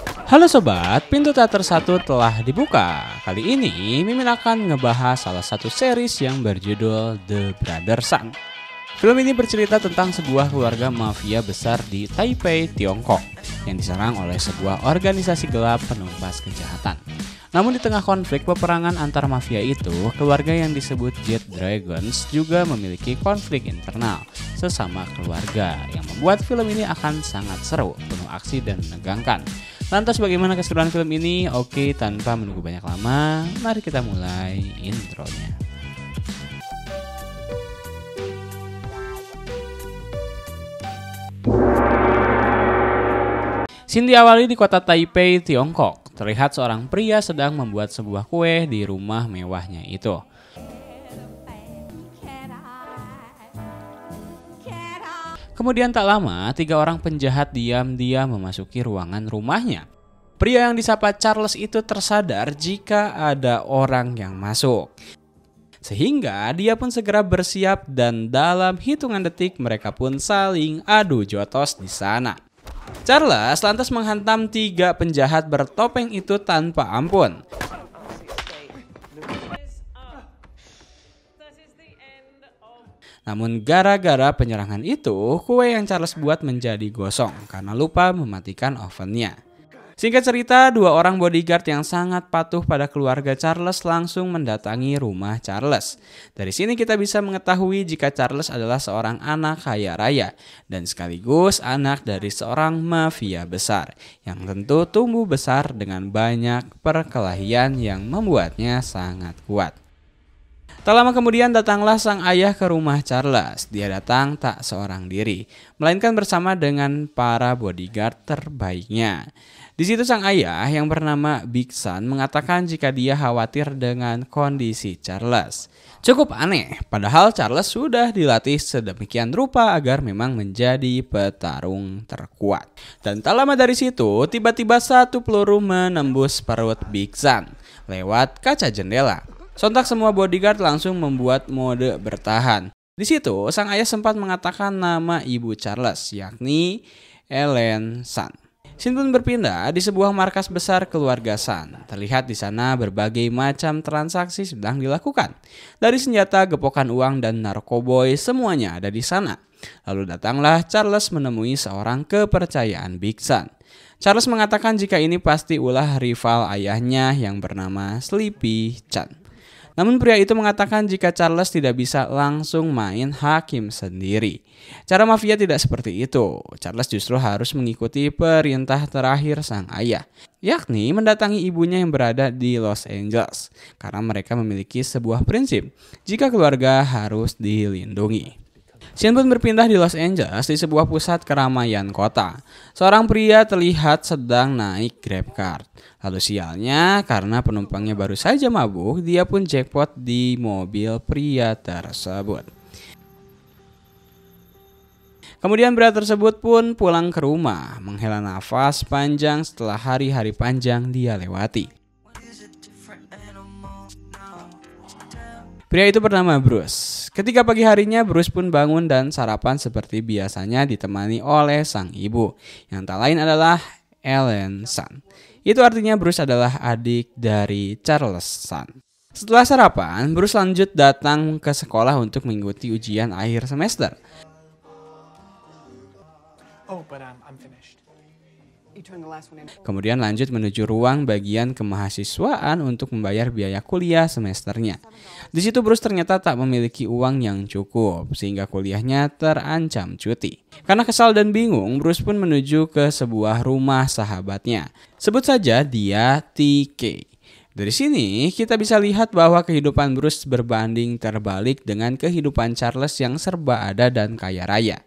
Halo sobat, pintu teater 1 telah dibuka. Kali ini Mimin akan ngebahas salah satu series yang berjudul The Brother Sun. Film ini bercerita tentang sebuah keluarga mafia besar di Taipei, Tiongkok yang diserang oleh sebuah organisasi gelap penumpas kejahatan. Namun di tengah konflik peperangan antar mafia itu, keluarga yang disebut Jet Dragons juga memiliki konflik internal sesama keluarga yang membuat film ini akan sangat seru, penuh aksi dan menegangkan. Lantas bagaimana keseruan film ini? Oke, tanpa menunggu banyak lama, mari kita mulai intronya. Scene diawali di kota Taipei, Tiongkok. Terlihat seorang pria sedang membuat sebuah kue di rumah mewahnya itu. Kemudian tak lama, 3 orang penjahat diam-diam memasuki ruangan rumahnya. Pria yang disapa Charles itu tersadar jika ada orang yang masuk. Sehingga dia pun segera bersiap dan dalam hitungan detik mereka pun saling adu jotos di sana. Charles lantas menghantam 3 penjahat bertopeng itu tanpa ampun. Namun gara-gara penyerangan itu, kue yang Charles buat menjadi gosong karena lupa mematikan ovennya. Singkat cerita, 2 orang bodyguard yang sangat patuh pada keluarga Charles langsung mendatangi rumah Charles. Dari sini kita bisa mengetahui jika Charles adalah seorang anak kaya raya dan sekaligus anak dari seorang mafia besar yang tentu tumbuh besar dengan banyak perkelahian yang membuatnya sangat kuat. Tak lama kemudian datanglah sang ayah ke rumah Charles. Dia datang tak seorang diri, melainkan bersama dengan para bodyguard terbaiknya. Di situ sang ayah yang bernama Big Sun mengatakan jika dia khawatir dengan kondisi Charles. Cukup aneh, padahal Charles sudah dilatih sedemikian rupa agar memang menjadi petarung terkuat. Dan tak lama dari situ, tiba-tiba satu peluru menembus perut Big Sun lewat kaca jendela. Sontak semua bodyguard langsung membuat mode bertahan. Di situ, sang ayah sempat mengatakan nama ibu Charles, yakni Ellen Sun. Scene pun berpindah di sebuah markas besar keluarga Sun. Terlihat di sana berbagai macam transaksi sedang dilakukan. Dari senjata, gepokan uang, dan narkoboy, semuanya ada di sana. Lalu datanglah Charles menemui seorang kepercayaan Big Sun. Charles mengatakan jika ini pasti ulah rival ayahnya yang bernama Sleepy Chan. Namun pria itu mengatakan jika Charles tidak bisa langsung main hakim sendiri. Cara mafia tidak seperti itu. Charles justru harus mengikuti perintah terakhir sang ayah, yakni mendatangi ibunya yang berada di Los Angeles. Karena mereka memiliki sebuah prinsip, jika keluarga harus dilindungi. Scene pun berpindah di Los Angeles di sebuah pusat keramaian kota. Seorang pria terlihat sedang naik Grab Car. Lalu sialnya karena penumpangnya baru saja mabuk, dia pun jackpot di mobil pria tersebut. Kemudian pria tersebut pun pulang ke rumah, menghela nafas panjang setelah hari-hari panjang dia lewati. Pria itu bernama Bruce. Ketika pagi harinya, Bruce pun bangun dan sarapan seperti biasanya ditemani oleh sang ibu, yang tak lain adalah Ellen Sun. Itu artinya Bruce adalah adik dari Charles Sun. Setelah sarapan, Bruce lanjut datang ke sekolah untuk mengikuti ujian akhir semester. I'm finished. Kemudian lanjut menuju ruang bagian kemahasiswaan untuk membayar biaya kuliah semesternya. Di situ Bruce ternyata tak memiliki uang yang cukup, sehingga kuliahnya terancam cuti. Karena kesal dan bingung, Bruce pun menuju ke sebuah rumah sahabatnya. Sebut saja dia TK. Dari sini kita bisa lihat bahwa kehidupan Bruce berbanding terbalik dengan kehidupan Charles yang serba ada dan kaya raya.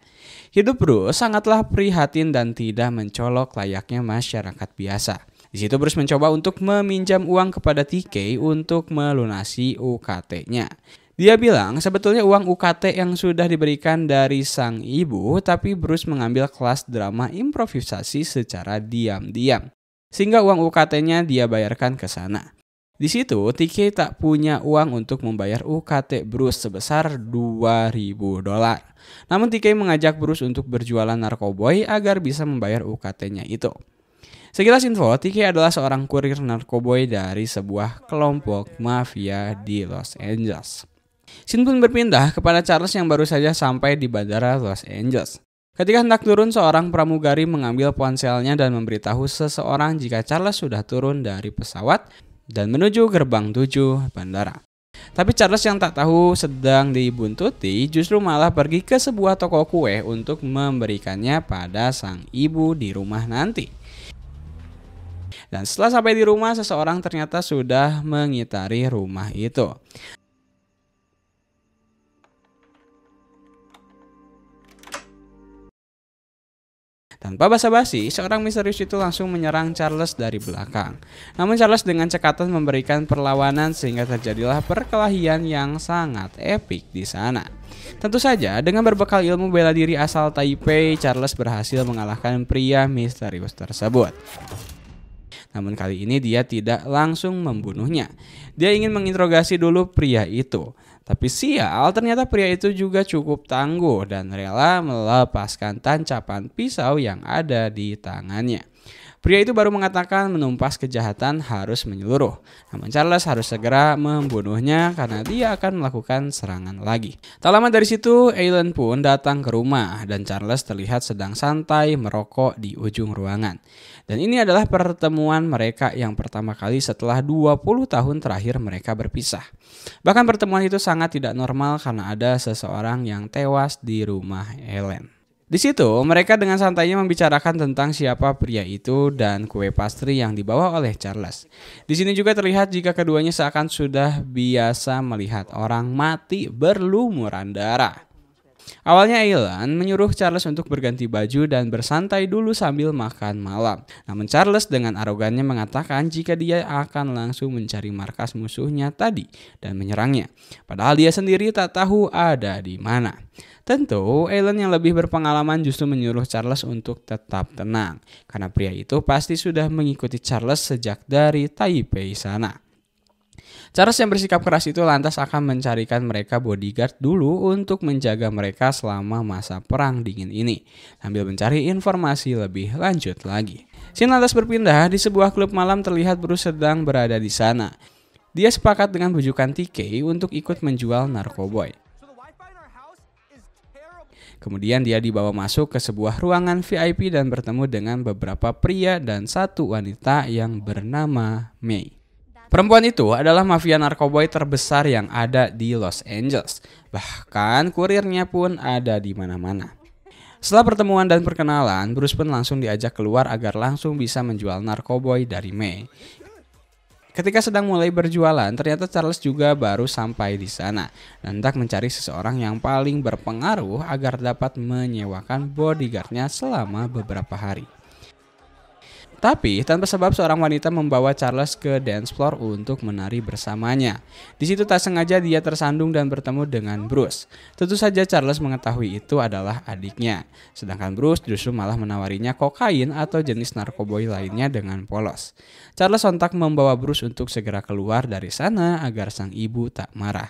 Hidup Bruce sangatlah prihatin dan tidak mencolok layaknya masyarakat biasa. Di situ Bruce mencoba untuk meminjam uang kepada TK untuk melunasi UKT-nya. Dia bilang sebetulnya uang UKT yang sudah diberikan dari sang ibu, tapi Bruce mengambil kelas drama improvisasi secara diam-diam. Sehingga uang UKT-nya dia bayarkan ke sana. Di situ TK tak punya uang untuk membayar UKT Bruce sebesar $2.000. Namun TK mengajak Bruce untuk berjualan narkoboy agar bisa membayar UKT-nya itu. Sekilas info, TK adalah seorang kurir narkoboy dari sebuah kelompok mafia di Los Angeles. Scene pun berpindah kepada Charles yang baru saja sampai di bandara Los Angeles. Ketika hendak turun, seorang pramugari mengambil ponselnya dan memberitahu seseorang jika Charles sudah turun dari pesawat dan menuju gerbang 7 bandara. Tapi Charles yang tak tahu sedang dibuntuti justru malah pergi ke sebuah toko kue untuk memberikannya pada sang ibu di rumah nanti. Dan setelah sampai di rumah, seseorang ternyata sudah mengitari rumah itu. Tanpa basa-basi, seorang misterius itu langsung menyerang Charles dari belakang. Namun Charles dengan cekatan memberikan perlawanan sehingga terjadilah perkelahian yang sangat epik di sana. Tentu saja, dengan berbekal ilmu bela diri asal Taipei, Charles berhasil mengalahkan pria misterius tersebut. Namun kali ini dia tidak langsung membunuhnya. Dia ingin menginterogasi dulu pria itu. Tapi sial, ternyata pria itu juga cukup tangguh dan rela melepaskan tancapan pisau yang ada di tangannya. Pria itu baru mengatakan menumpas kejahatan harus menyeluruh. Namun Charles harus segera membunuhnya karena dia akan melakukan serangan lagi. Tak lama dari situ, Alan pun datang ke rumah dan Charles terlihat sedang santai merokok di ujung ruangan. Dan ini adalah pertemuan mereka yang pertama kali setelah 20 tahun terakhir mereka berpisah. Bahkan pertemuan itu sangat tidak normal karena ada seseorang yang tewas di rumah Alan. Di situ, mereka dengan santainya membicarakan tentang siapa pria itu dan kue pastry yang dibawa oleh Charles. Di sini juga terlihat jika keduanya seakan sudah biasa melihat orang mati berlumuran darah. Awalnya Alan menyuruh Charles untuk berganti baju dan bersantai dulu sambil makan malam. Namun Charles dengan arogannya mengatakan jika dia akan langsung mencari markas musuhnya tadi dan menyerangnya. Padahal dia sendiri tak tahu ada di mana. Tentu, Alan yang lebih berpengalaman justru menyuruh Charles untuk tetap tenang, karena pria itu pasti sudah mengikuti Charles sejak dari Taipei sana. Charles yang bersikap keras itu lantas akan mencarikan mereka bodyguard dulu untuk menjaga mereka selama masa perang dingin ini, sambil mencari informasi lebih lanjut lagi. Scene lantas berpindah di sebuah klub malam terlihat Bruce sedang berada di sana. Dia sepakat dengan bujukan TK untuk ikut menjual narkoboy. Kemudian dia dibawa masuk ke sebuah ruangan VIP dan bertemu dengan beberapa pria dan satu wanita yang bernama May. Perempuan itu adalah mafia narkoboy terbesar yang ada di Los Angeles. Bahkan kurirnya pun ada di mana-mana. Setelah pertemuan dan perkenalan, Bruce pun langsung diajak keluar agar langsung bisa menjual narkoboy dari May. Ketika sedang mulai berjualan, ternyata Charles juga baru sampai di sana dan hendak mencari seseorang yang paling berpengaruh agar dapat menyewakan bodyguardnya selama beberapa hari. Tapi tanpa sebab seorang wanita membawa Charles ke dance floor untuk menari bersamanya. Di situ tak sengaja dia tersandung dan bertemu dengan Bruce. Tentu saja Charles mengetahui itu adalah adiknya. Sedangkan Bruce justru malah menawarinya kokain atau jenis narkoboy lainnya dengan polos. Charles sontak membawa Bruce untuk segera keluar dari sana agar sang ibu tak marah.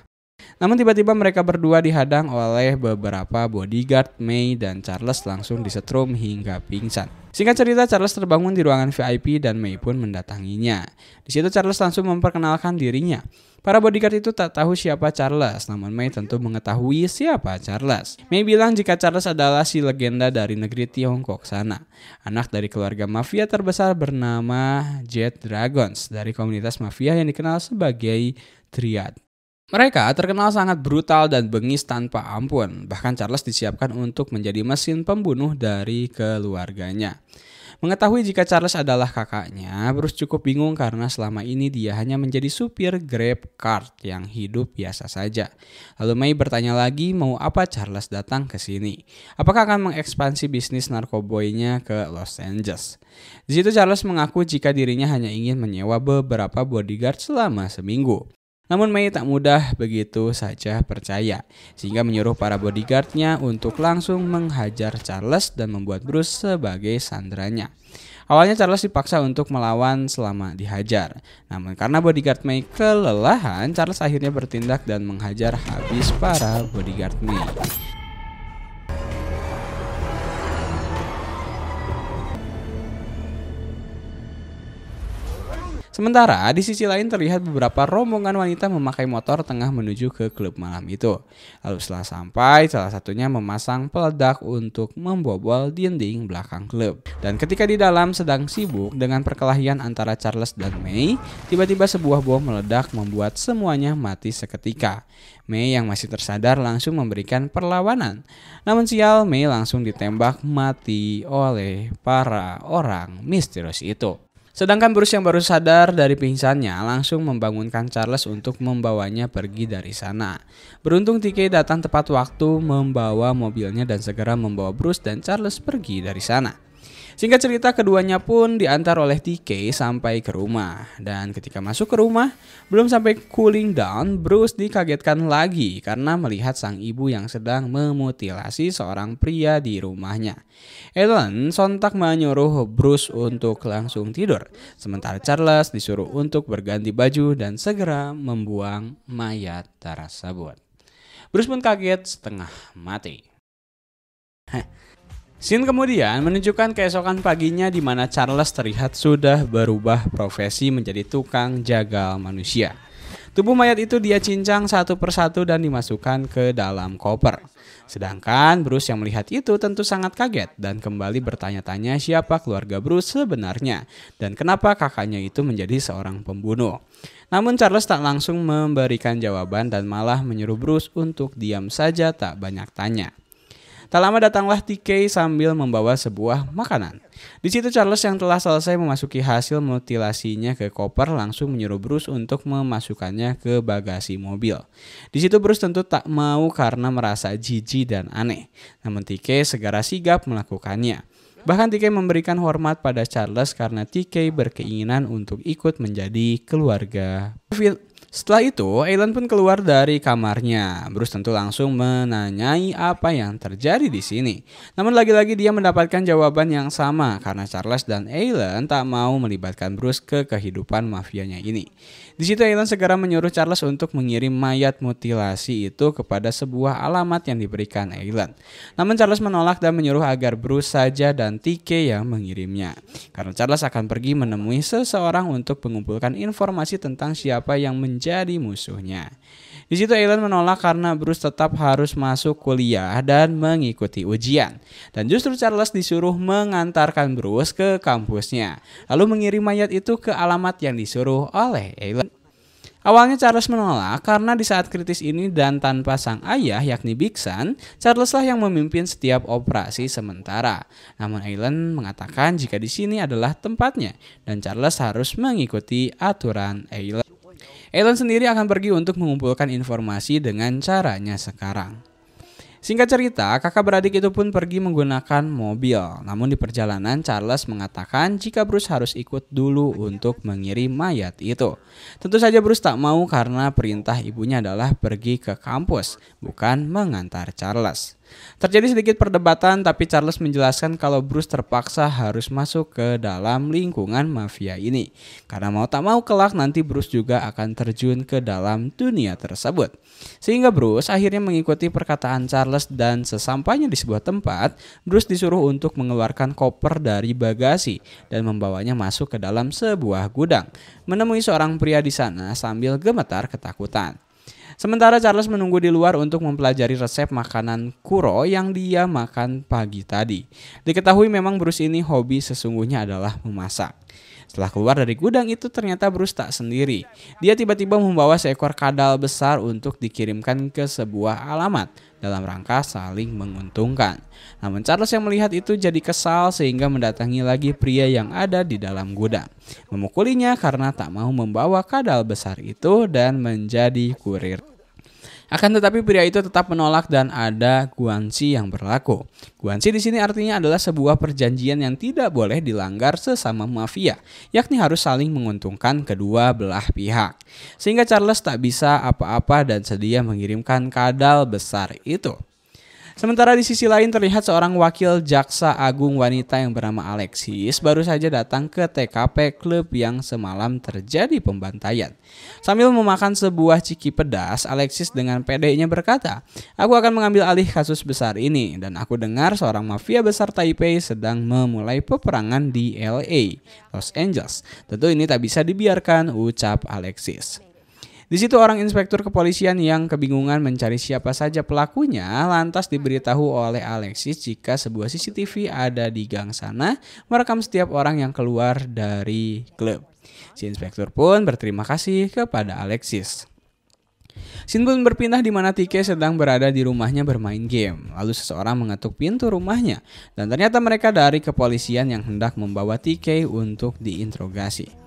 Namun tiba-tiba mereka berdua dihadang oleh beberapa bodyguard. May dan Charles langsung disetrum hingga pingsan. Singkat cerita, Charles terbangun di ruangan VIP dan May pun mendatanginya. Di situ Charles langsung memperkenalkan dirinya. Para bodyguard itu tak tahu siapa Charles, namun May tentu mengetahui siapa Charles. May bilang jika Charles adalah si legenda dari negeri Tiongkok sana. Anak dari keluarga mafia terbesar bernama Jet Dragons dari komunitas mafia yang dikenal sebagai Triad. Mereka terkenal sangat brutal dan bengis tanpa ampun. Bahkan Charles disiapkan untuk menjadi mesin pembunuh dari keluarganya. Mengetahui jika Charles adalah kakaknya, Bruce cukup bingung karena selama ini dia hanya menjadi supir Grab Cart yang hidup biasa saja. Lalu May bertanya lagi mau apa Charles datang ke sini. Apakah akan mengekspansi bisnis narkoboynya ke Los Angeles? Di situ Charles mengaku jika dirinya hanya ingin menyewa beberapa bodyguard selama seminggu. Namun May tak mudah begitu saja percaya, sehingga menyuruh para bodyguardnya untuk langsung menghajar Charles dan membuat Bruce sebagai sandranya. Awalnya Charles dipaksa untuk melawan selama dihajar, namun karena bodyguard May kelelahan, Charles akhirnya bertindak dan menghajar habis para bodyguard May. Sementara di sisi lain terlihat beberapa rombongan wanita memakai motor tengah menuju ke klub malam itu. Lalu setelah sampai, salah satunya memasang peledak untuk membobol dinding belakang klub. Dan ketika di dalam sedang sibuk dengan perkelahian antara Charles dan May, tiba-tiba sebuah bom meledak membuat semuanya mati seketika. May yang masih tersadar langsung memberikan perlawanan. Namun sial, May langsung ditembak mati oleh para orang misterius itu. Sedangkan Bruce yang baru sadar dari pingsannya langsung membangunkan Charles untuk membawanya pergi dari sana. Beruntung TK datang tepat waktu membawa mobilnya dan segera membawa Bruce dan Charles pergi dari sana. Singkat cerita, keduanya pun diantar oleh TK sampai ke rumah. Dan ketika masuk ke rumah, belum sampai cooling down, Bruce dikagetkan lagi karena melihat sang ibu yang sedang memutilasi seorang pria di rumahnya. Ellen sontak menyuruh Bruce untuk langsung tidur, sementara Charles disuruh untuk berganti baju dan segera membuang mayat tersebut. Bruce pun kaget setengah mati. Scene kemudian menunjukkan keesokan paginya di mana Charles terlihat sudah berubah profesi menjadi tukang jagal manusia. Tubuh mayat itu dia cincang satu persatu dan dimasukkan ke dalam koper. Sedangkan Bruce yang melihat itu tentu sangat kaget dan kembali bertanya-tanya siapa keluarga Bruce sebenarnya dan kenapa kakaknya itu menjadi seorang pembunuh. Namun Charles tak langsung memberikan jawaban dan malah menyuruh Bruce untuk diam saja tak banyak tanya. Tak lama datanglah TK sambil membawa sebuah makanan. Di situ Charles yang telah selesai memasuki hasil mutilasinya ke koper langsung menyuruh Bruce untuk memasukkannya ke bagasi mobil. Di situ Bruce tentu tak mau karena merasa jijik dan aneh. Namun TK segera sigap melakukannya. Bahkan TK memberikan hormat pada Charles karena TK berkeinginan untuk ikut menjadi keluarga. Setelah itu, Ellen pun keluar dari kamarnya. Bruce tentu langsung menanyai apa yang terjadi di sini. Namun lagi-lagi dia mendapatkan jawaban yang sama karena Charles dan Ellen tak mau melibatkan Bruce ke kehidupan mafianya ini. Di situ Ellen segera menyuruh Charles untuk mengirim mayat mutilasi itu kepada sebuah alamat yang diberikan Ellen. Namun Charles menolak dan menyuruh agar Bruce saja dan TK yang mengirimnya. Karena Charles akan pergi menemui seseorang untuk mengumpulkan informasi tentang siapa yang menjadi musuhnya. Di situ Ellen menolak karena Bruce tetap harus masuk kuliah dan mengikuti ujian. Dan justru Charles disuruh mengantarkan Bruce ke kampusnya, lalu mengirim mayat itu ke alamat yang disuruh oleh Ellen. Awalnya Charles menolak karena di saat kritis ini dan tanpa sang ayah yakni Big Sun, Charles lah yang memimpin setiap operasi sementara. Namun Ellen mengatakan jika di sini adalah tempatnya dan Charles harus mengikuti aturan Ellen. Ellen sendiri akan pergi untuk mengumpulkan informasi dengan caranya sekarang. Singkat cerita, kakak beradik itu pun pergi menggunakan mobil. Namun di perjalanan Charles mengatakan jika Bruce harus ikut dulu untuk mengirim mayat itu. Tentu saja Bruce tak mau karena perintah ibunya adalah pergi ke kampus, bukan mengantar Charles. Terjadi sedikit perdebatan tapi Charles menjelaskan kalau Bruce terpaksa harus masuk ke dalam lingkungan mafia ini. Karena mau tak mau kelak nanti Bruce juga akan terjun ke dalam dunia tersebut. Sehingga Bruce akhirnya mengikuti perkataan Charles dan sesampainya di sebuah tempat, Bruce disuruh untuk mengeluarkan koper dari bagasi dan membawanya masuk ke dalam sebuah gudang. Menemui seorang pria di sana sambil gemetar ketakutan. Sementara Charles menunggu di luar untuk mempelajari resep makanan kuro yang dia makan pagi tadi. Diketahui memang Bruce ini hobi sesungguhnya adalah memasak. Setelah keluar dari gudang itu ternyata Bruce tak sendiri. Dia tiba-tiba membawa seekor kadal besar untuk dikirimkan ke sebuah alamat dalam rangka saling menguntungkan. Namun Charles yang melihat itu jadi kesal sehingga mendatangi lagi pria yang ada di dalam gudang. Memukulinya karena tak mau membawa kadal besar itu dan menjadi kurir. Akan tetapi pria itu tetap menolak dan ada guanxi yang berlaku. Guanxi di sini artinya adalah sebuah perjanjian yang tidak boleh dilanggar sesama mafia, yakni harus saling menguntungkan kedua belah pihak. Sehingga Charles tak bisa apa-apa dan sedia mengirimkan kadal besar itu. Sementara di sisi lain terlihat seorang wakil jaksa agung wanita yang bernama Alexis baru saja datang ke TKP klub yang semalam terjadi pembantaian. Sambil memakan sebuah ciki pedas, Alexis dengan pedenya berkata, "Aku akan mengambil alih kasus besar ini dan aku dengar seorang mafia besar Taipei sedang memulai peperangan di LA, Los Angeles. Tentu ini tak bisa dibiarkan," ucap Alexis. Di situ orang inspektur kepolisian yang kebingungan mencari siapa saja pelakunya lantas diberitahu oleh Alexis jika sebuah CCTV ada di gang sana merekam setiap orang yang keluar dari klub. Si inspektur pun berterima kasih kepada Alexis. Scene pun berpindah di mana Tike sedang berada di rumahnya bermain game. Lalu seseorang mengetuk pintu rumahnya dan ternyata mereka dari kepolisian yang hendak membawa Tike untuk diinterogasi.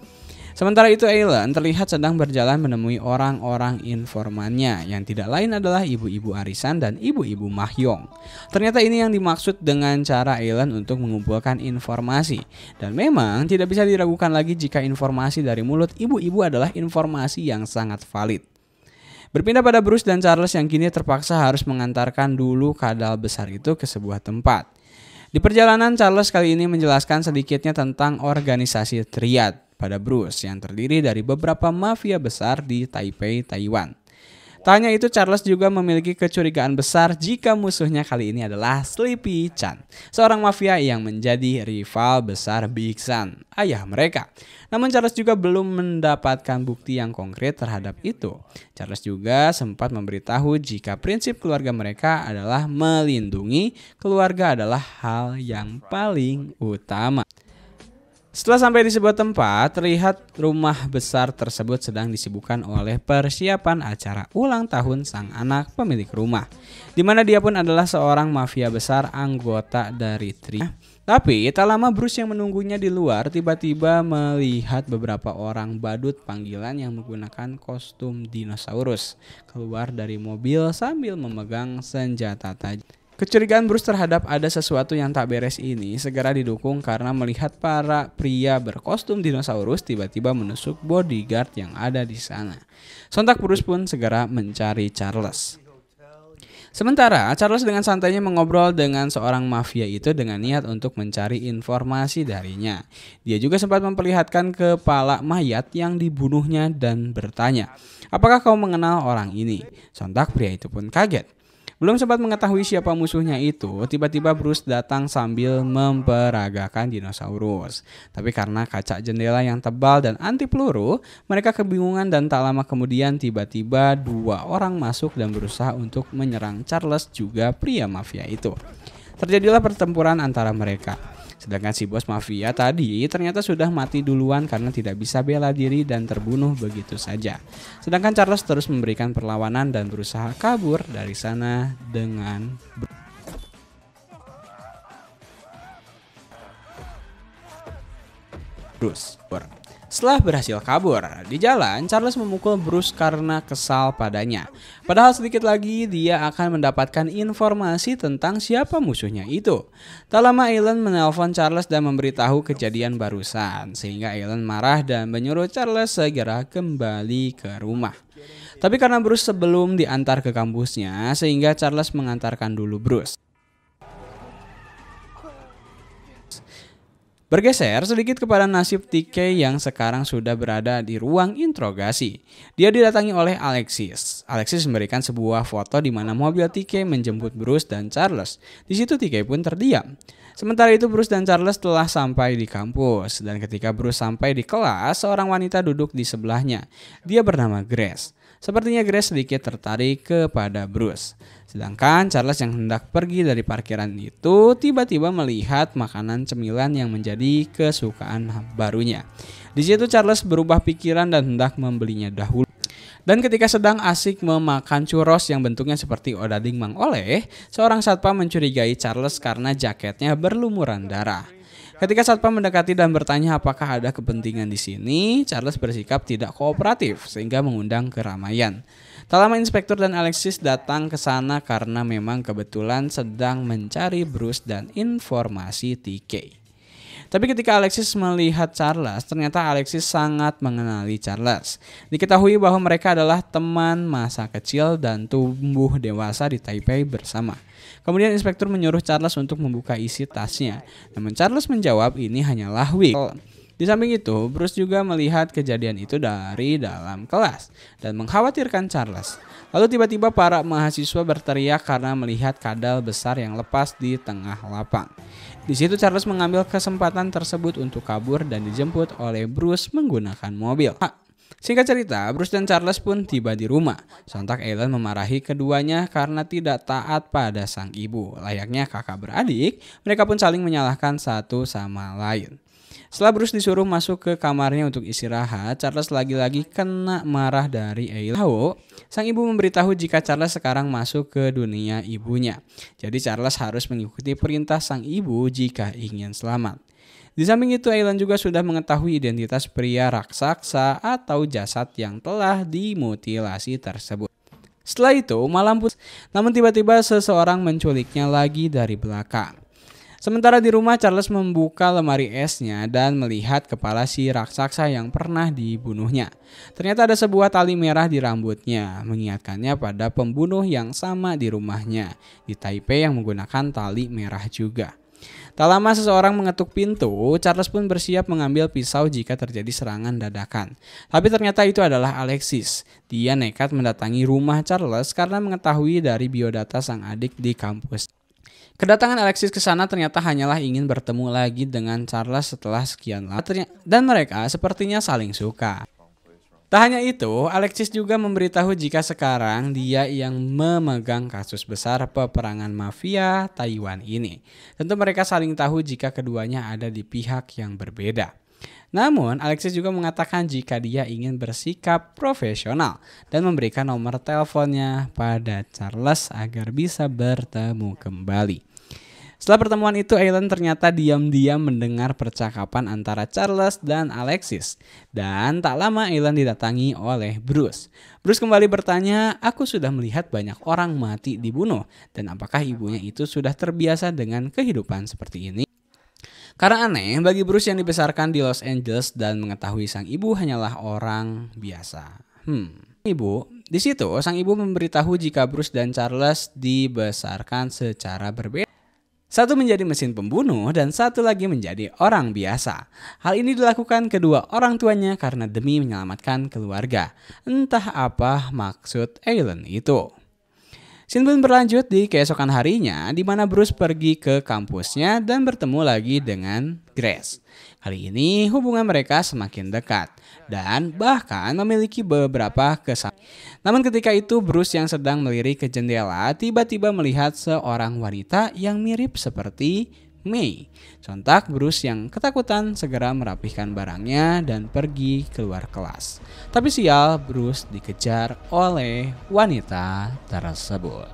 Sementara itu Alan terlihat sedang berjalan menemui orang-orang informannya yang tidak lain adalah ibu-ibu arisan dan ibu-ibu Mahyong. Ternyata ini yang dimaksud dengan cara Alan untuk mengumpulkan informasi. Dan memang tidak bisa diragukan lagi jika informasi dari mulut ibu-ibu adalah informasi yang sangat valid. Berpindah pada Bruce dan Charles yang kini terpaksa harus mengantarkan dulu kadal besar itu ke sebuah tempat. Di perjalanan Charles kali ini menjelaskan sedikitnya tentang organisasi Triad pada Bruce yang terdiri dari beberapa mafia besar di Taipei, Taiwan. Tak hanya itu, Charles juga memiliki kecurigaan besar jika musuhnya kali ini adalah Sleepy Chan, seorang mafia yang menjadi rival besar Big Sun, ayah mereka. Namun Charles juga belum mendapatkan bukti yang konkret terhadap itu. Charles juga sempat memberitahu jika prinsip keluarga mereka adalah melindungi keluarga adalah hal yang paling utama. Setelah sampai di sebuah tempat, terlihat rumah besar tersebut sedang disibukkan oleh persiapan acara ulang tahun sang anak pemilik rumah, di mana dia pun adalah seorang mafia besar anggota dari Triad. Tapi tak lama Bruce yang menunggunya di luar tiba-tiba melihat beberapa orang badut panggilan yang menggunakan kostum dinosaurus keluar dari mobil sambil memegang senjata tajam. Kecurigaan Bruce terhadap ada sesuatu yang tak beres ini segera didukung karena melihat para pria berkostum dinosaurus tiba-tiba menusuk bodyguard yang ada di sana. Sontak Bruce pun segera mencari Charles. Sementara Charles dengan santainya mengobrol dengan seorang mafia itu dengan niat untuk mencari informasi darinya. Dia juga sempat memperlihatkan kepala mayat yang dibunuhnya dan bertanya, "Apakah kau mengenal orang ini?" Sontak pria itu pun kaget. Belum sempat mengetahui siapa musuhnya itu, tiba-tiba Bruce datang sambil memperagakan dinosaurus. Tapi karena kaca jendela yang tebal dan anti peluru, mereka kebingungan dan tak lama kemudian tiba-tiba dua orang masuk dan berusaha untuk menyerang Charles juga pria mafia itu. Terjadilah pertempuran antara mereka. Sedangkan si bos mafia tadi ternyata sudah mati duluan karena tidak bisa bela diri dan terbunuh begitu saja. Sedangkan Charles terus memberikan perlawanan dan berusaha kabur dari sana dengan Bruce. Setelah berhasil kabur, di jalan Charles memukul Bruce karena kesal padanya. Padahal sedikit lagi dia akan mendapatkan informasi tentang siapa musuhnya itu. Tak lama Alan menelpon Charles dan memberitahu kejadian barusan, sehingga Alan marah dan menyuruh Charles segera kembali ke rumah. Tapi karena Bruce sebelum diantar ke kampusnya, sehingga Charles mengantarkan dulu Bruce. Bergeser sedikit kepada nasib Tike yang sekarang sudah berada di ruang interogasi. Dia didatangi oleh Alexis. Alexis memberikan sebuah foto di mana mobil Tike menjemput Bruce dan Charles. Di situ Tike pun terdiam. Sementara itu Bruce dan Charles telah sampai di kampus dan ketika Bruce sampai di kelas, seorang wanita duduk di sebelahnya. Dia bernama Grace. Sepertinya Grace sedikit tertarik kepada Bruce. Sedangkan Charles yang hendak pergi dari parkiran itu tiba-tiba melihat makanan cemilan yang menjadi kesukaan barunya. Di situ Charles berubah pikiran dan hendak membelinya dahulu. Dan ketika sedang asik memakan churros yang bentuknya seperti odading Mang Oleh, seorang satpam mencurigai Charles karena jaketnya berlumuran darah. Ketika satpam mendekati dan bertanya apakah ada kepentingan di sini, Charles bersikap tidak kooperatif sehingga mengundang keramaian. Tak lama inspektur dan Alexis datang ke sana karena memang kebetulan sedang mencari Bruce dan informasi Tike. Tapi ketika Alexis melihat Charles, ternyata Alexis sangat mengenali Charles. Diketahui bahwa mereka adalah teman masa kecil dan tumbuh dewasa di Taipei bersama. Kemudian inspektur menyuruh Charles untuk membuka isi tasnya. Namun Charles menjawab ini hanyalah wig. Di samping itu, Bruce juga melihat kejadian itu dari dalam kelas dan mengkhawatirkan Charles. Lalu tiba-tiba para mahasiswa berteriak karena melihat kadal besar yang lepas di tengah lapang. Di situ Charles mengambil kesempatan tersebut untuk kabur dan dijemput oleh Bruce menggunakan mobil. Singkat cerita, Bruce dan Charles pun tiba di rumah. Sontak Ellen memarahi keduanya karena tidak taat pada sang ibu. Layaknya kakak beradik, mereka pun saling menyalahkan satu sama lain. Setelah Bruce disuruh masuk ke kamarnya untuk istirahat, Charles lagi-lagi kena marah dari Ellen. Sang ibu memberitahu jika Charles sekarang masuk ke dunia ibunya. Jadi Charles harus mengikuti perintah sang ibu jika ingin selamat. Di samping itu, Ellen juga sudah mengetahui identitas pria raksasa atau jasad yang telah dimutilasi tersebut. Setelah itu, malam pun, namun tiba-tiba seseorang menculiknya lagi dari belakang. Sementara di rumah, Charles membuka lemari esnya dan melihat kepala si raksasa yang pernah dibunuhnya. Ternyata ada sebuah tali merah di rambutnya, mengingatkannya pada pembunuh yang sama di rumahnya di Taipei yang menggunakan tali merah juga. Tak lama seseorang mengetuk pintu, Charles pun bersiap mengambil pisau jika terjadi serangan dadakan. Tapi ternyata itu adalah Alexis. Dia nekat mendatangi rumah Charles karena mengetahui dari biodata sang adik di kampus. Kedatangan Alexis ke sana ternyata hanyalah ingin bertemu lagi dengan Charles setelah sekian lama dan mereka sepertinya saling suka. Tak hanya itu, Alexis juga memberitahu jika sekarang dia yang memegang kasus besar peperangan mafia Taiwan ini. Tentu mereka saling tahu jika keduanya ada di pihak yang berbeda. Namun, Alexis juga mengatakan jika dia ingin bersikap profesional dan memberikan nomor teleponnya pada Charles agar bisa bertemu kembali. Setelah pertemuan itu, Ellen ternyata diam-diam mendengar percakapan antara Charles dan Alexis. Dan tak lama Ellen didatangi oleh Bruce. Bruce kembali bertanya, "Aku sudah melihat banyak orang mati dibunuh, dan apakah ibunya itu sudah terbiasa dengan kehidupan seperti ini?" Karena aneh, bagi Bruce yang dibesarkan di Los Angeles dan mengetahui sang ibu hanyalah orang biasa. Di situ sang ibu memberitahu jika Bruce dan Charles dibesarkan secara berbeda. Satu menjadi mesin pembunuh dan satu lagi menjadi orang biasa. Hal ini dilakukan kedua orang tuanya karena demi menyelamatkan keluarga. Entah apa maksud Ellen itu. Scene pun berlanjut di keesokan harinya di mana Bruce pergi ke kampusnya dan bertemu lagi dengan Grace. Kali ini hubungan mereka semakin dekat dan bahkan memiliki beberapa kesamaan. Namun ketika itu Bruce yang sedang melirik ke jendela tiba-tiba melihat seorang wanita yang mirip seperti May. Sontak Bruce yang ketakutan segera merapihkan barangnya dan pergi keluar kelas. Tapi sial, Bruce dikejar oleh wanita tersebut.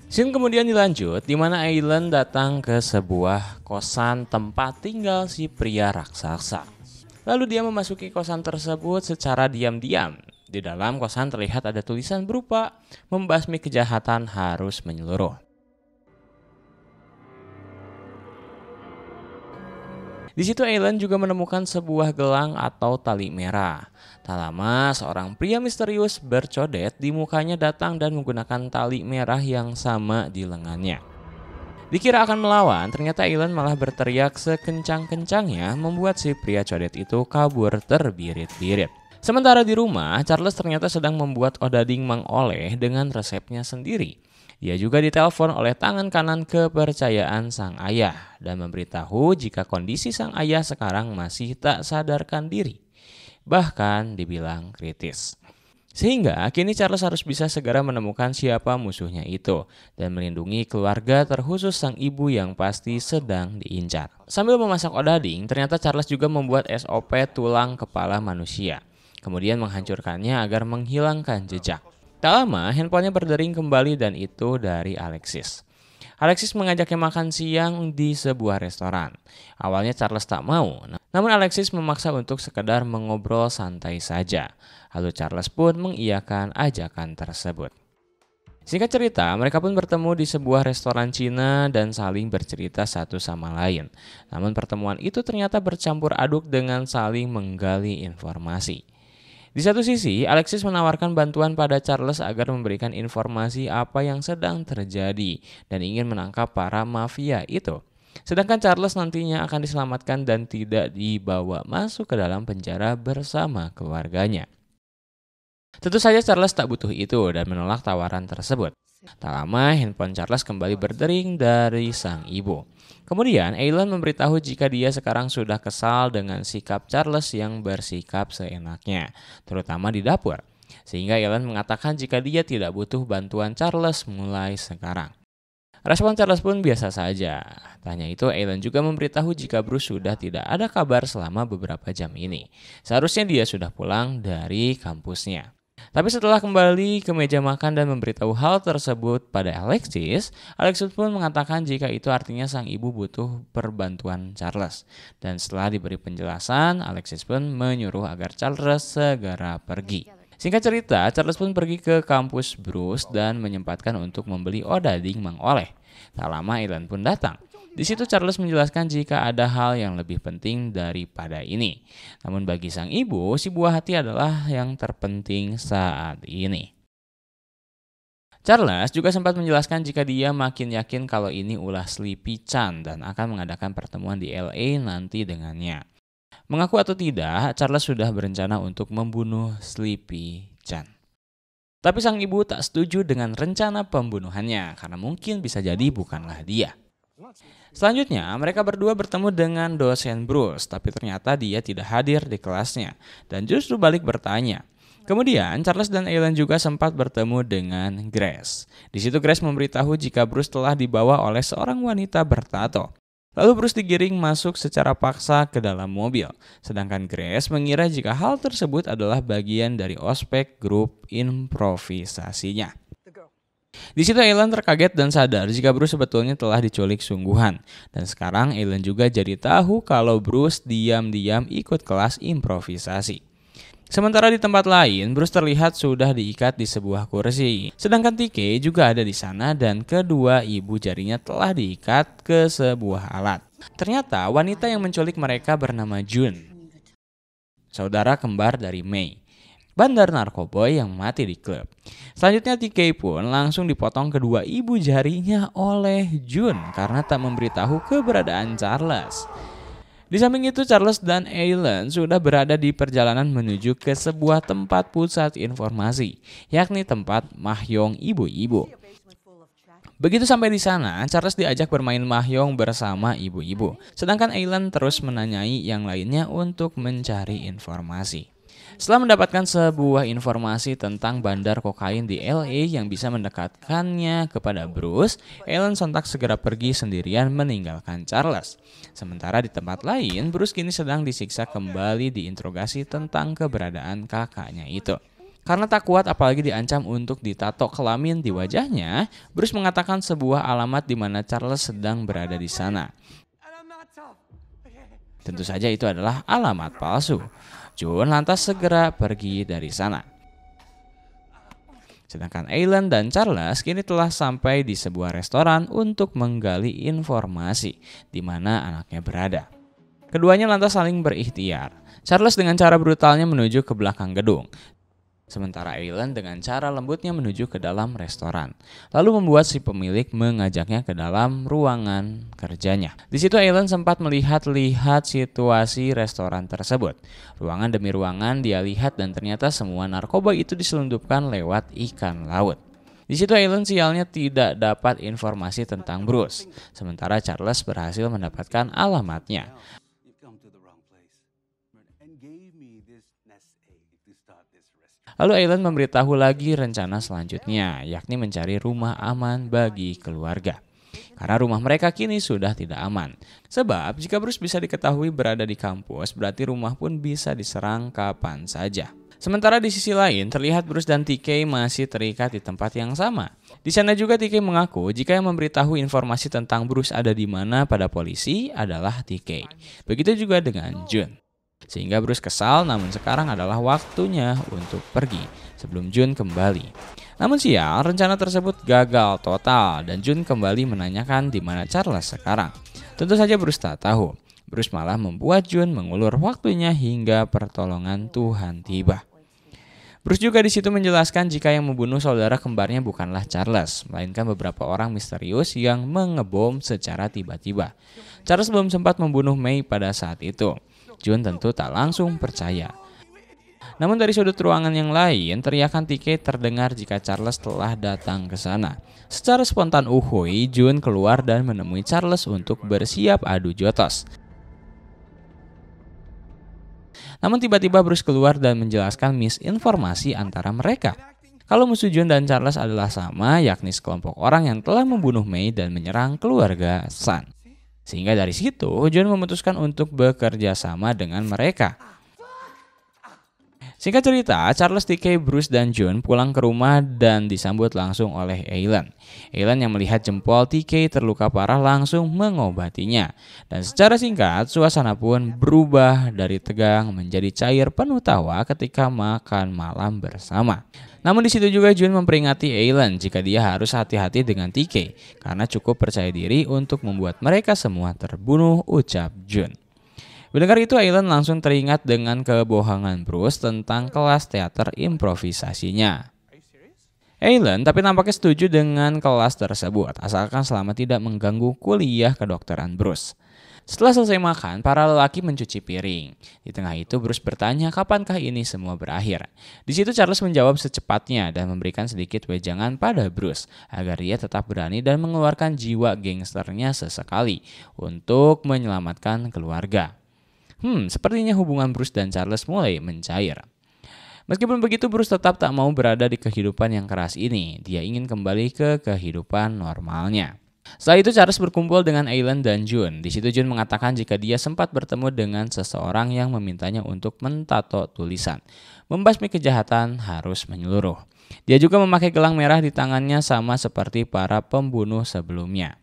Scene kemudian dilanjut di mana Ellen datang ke sebuah kosan tempat tinggal si pria raksasa. Lalu dia memasuki kosan tersebut secara diam-diam. Di dalam kosan terlihat ada tulisan berupa membasmi kejahatan harus menyeluruh. Di situ Ellen juga menemukan sebuah gelang atau tali merah. Tak lama seorang pria misterius bercodet di mukanya datang dan menggunakan tali merah yang sama di lengannya. Dikira akan melawan, ternyata Ellen malah berteriak sekencang-kencangnya membuat si pria codet itu kabur terbirit-birit. Sementara di rumah, Charles ternyata sedang membuat odading Mang Oleh dengan resepnya sendiri. Dia juga ditelepon oleh tangan kanan kepercayaan sang ayah dan memberitahu jika kondisi sang ayah sekarang masih tak sadarkan diri. Bahkan dibilang kritis. Sehingga kini Charles harus bisa segera menemukan siapa musuhnya itu dan melindungi keluarga terkhusus sang ibu yang pasti sedang diincar. Sambil memasak odading, ternyata Charles juga membuat SOP tulang kepala manusia. Kemudian menghancurkannya agar menghilangkan jejak. Tak lama, handphonenya berdering kembali dan itu dari Alexis. Alexis mengajaknya makan siang di sebuah restoran. Awalnya Charles tak mau, namun Alexis memaksa untuk sekedar mengobrol santai saja. Lalu Charles pun mengiyakan ajakan tersebut. Singkat cerita, mereka pun bertemu di sebuah restoran Cina dan saling bercerita satu sama lain. Namun pertemuan itu ternyata bercampur aduk dengan saling menggali informasi. Di satu sisi, Alexis menawarkan bantuan pada Charles agar memberikan informasi apa yang sedang terjadi dan ingin menangkap para mafia itu. Sedangkan Charles nantinya akan diselamatkan dan tidak dibawa masuk ke dalam penjara bersama keluarganya. Tentu saja Charles tak butuh itu dan menolak tawaran tersebut. Tak lama handphone Charles kembali berdering dari sang ibu. Kemudian Aileen memberitahu jika dia sekarang sudah kesal dengan sikap Charles yang bersikap seenaknya, terutama di dapur. Sehingga Aileen mengatakan jika dia tidak butuh bantuan Charles mulai sekarang. Respon Charles pun biasa saja. Tanya itu, Aileen juga memberitahu jika Bruce sudah tidak ada kabar selama beberapa jam ini. Seharusnya dia sudah pulang dari kampusnya. Tapi setelah kembali ke meja makan dan memberitahu hal tersebut pada Alexis pun mengatakan jika itu artinya sang ibu butuh perbantuan Charles. Dan setelah diberi penjelasan, Alexis pun menyuruh agar Charles segera pergi. Singkat cerita, Charles pun pergi ke kampus Bruce dan menyempatkan untuk membeli odading Mang Oleh. Tak lama Aileen pun datang. Di situ Charles menjelaskan jika ada hal yang lebih penting daripada ini. Namun bagi sang ibu, si buah hati adalah yang terpenting saat ini. Charles juga sempat menjelaskan jika dia makin yakin kalau ini ulah Sleepy Chan dan akan mengadakan pertemuan di LA nanti dengannya. Mengaku atau tidak, Charles sudah berencana untuk membunuh Sleepy Chan. Tapi sang ibu tak setuju dengan rencana pembunuhannya karena mungkin bisa jadi bukanlah dia. Selanjutnya, mereka berdua bertemu dengan dosen Bruce, tapi ternyata dia tidak hadir di kelasnya dan justru balik bertanya. Kemudian, Charles dan Aileen juga sempat bertemu dengan Grace. Di situ Grace memberitahu jika Bruce telah dibawa oleh seorang wanita bertato. Lalu Bruce digiring masuk secara paksa ke dalam mobil, sedangkan Grace mengira jika hal tersebut adalah bagian dari ospek grup improvisasinya. Di situ Aileen terkaget dan sadar jika Bruce sebetulnya telah diculik sungguhan. Dan sekarang Aileen juga jadi tahu kalau Bruce diam-diam ikut kelas improvisasi. Sementara di tempat lain, Bruce terlihat sudah diikat di sebuah kursi. Sedangkan TK juga ada di sana dan kedua ibu jarinya telah diikat ke sebuah alat. Ternyata wanita yang menculik mereka bernama June, saudara kembar dari May, bandar narkoboy yang mati di klub. Selanjutnya TK pun langsung dipotong kedua ibu jarinya oleh June karena tak memberitahu keberadaan Charles. Di samping itu Charles dan Aileen sudah berada di perjalanan menuju ke sebuah tempat pusat informasi, yakni tempat mahjong ibu-ibu. Begitu sampai di sana, Charles diajak bermain mahjong bersama ibu-ibu, sedangkan Aileen terus menanyai yang lainnya untuk mencari informasi. Setelah mendapatkan sebuah informasi tentang bandar kokain di LA yang bisa mendekatkannya kepada Bruce, Aileen sontak segera pergi sendirian meninggalkan Charles. Sementara di tempat lain, Bruce kini sedang disiksa kembali diinterogasi tentang keberadaan kakaknya itu. Karena tak kuat apalagi diancam untuk ditato kelamin di wajahnya, Bruce mengatakan sebuah alamat di mana Charles sedang berada di sana. Tentu saja itu adalah alamat palsu. June lantas segera pergi dari sana. Sedangkan Aileen dan Charles kini telah sampai di sebuah restoran untuk menggali informasi di mana anaknya berada. Keduanya lantas saling berikhtiar. Charles dengan cara brutalnya menuju ke belakang gedung, sementara Aileen dengan cara lembutnya menuju ke dalam restoran, lalu membuat si pemilik mengajaknya ke dalam ruangan kerjanya. Di situ Aileen sempat melihat-lihat situasi restoran tersebut. Ruangan demi ruangan dia lihat dan ternyata semua narkoba itu diselundupkan lewat ikan laut. Di situ Aileen sialnya tidak dapat informasi tentang Bruce, sementara Charles berhasil mendapatkan alamatnya. Lalu Aileen memberitahu lagi rencana selanjutnya, yakni mencari rumah aman bagi keluarga. Karena rumah mereka kini sudah tidak aman. Sebab jika Bruce bisa diketahui berada di kampus, berarti rumah pun bisa diserang kapan saja. Sementara di sisi lain, terlihat Bruce dan TK masih terikat di tempat yang sama. Di sana juga TK mengaku jika yang memberitahu informasi tentang Bruce ada di mana pada polisi adalah TK. Begitu juga dengan June. Sehingga Bruce kesal, namun sekarang adalah waktunya untuk pergi sebelum Jun kembali. Namun sial, rencana tersebut gagal total dan Jun kembali menanyakan di mana Charles sekarang. Tentu saja Bruce tak tahu. Bruce malah membuat Jun mengulur waktunya hingga pertolongan Tuhan tiba. Bruce juga di situ menjelaskan jika yang membunuh saudara kembarnya bukanlah Charles, melainkan beberapa orang misterius yang mengebom secara tiba-tiba. Charles belum sempat membunuh May pada saat itu. Jun tentu tak langsung percaya. Namun dari sudut ruangan yang lain, teriakan TK terdengar jika Charles telah datang ke sana. Secara spontan uhuy, Jun keluar dan menemui Charles untuk bersiap adu jotos. Namun tiba-tiba Bruce keluar dan menjelaskan misinformasi antara mereka. Kalau musuh Jun dan Charles adalah sama, yakni sekelompok orang yang telah membunuh May dan menyerang keluarga Sun. Sehingga dari situ, Jun memutuskan untuk bekerja sama dengan mereka. Singkat cerita, Charles, TK, Bruce, dan Jun pulang ke rumah dan disambut langsung oleh Alan. Alan yang melihat jempol TK terluka parah langsung mengobatinya. Dan secara singkat, suasana pun berubah dari tegang menjadi cair penuh tawa ketika makan malam bersama. Namun di situ juga Jun memperingati Alan jika dia harus hati-hati dengan TK karena cukup percaya diri untuk membuat mereka semua terbunuh, ucap Jun. Mendengar itu, Alan langsung teringat dengan kebohongan Bruce tentang kelas teater improvisasinya. Alan tapi nampaknya setuju dengan kelas tersebut, asalkan selama tidak mengganggu kuliah kedokteran Bruce. Setelah selesai makan, para lelaki mencuci piring. Di tengah itu, Bruce bertanya kapankah ini semua berakhir. Di situ Charles menjawab secepatnya dan memberikan sedikit wejangan pada Bruce agar dia tetap berani dan mengeluarkan jiwa gangsternya sesekali untuk menyelamatkan keluarga. Sepertinya hubungan Bruce dan Charles mulai mencair. Meskipun begitu, Bruce tetap tak mau berada di kehidupan yang keras ini. Dia ingin kembali ke kehidupan normalnya. Setelah itu, Charles berkumpul dengan Alan dan Jun. Di situ Jun mengatakan jika dia sempat bertemu dengan seseorang yang memintanya untuk mentato tulisan, "Membasmi kejahatan harus menyeluruh." Dia juga memakai gelang merah di tangannya sama seperti para pembunuh sebelumnya.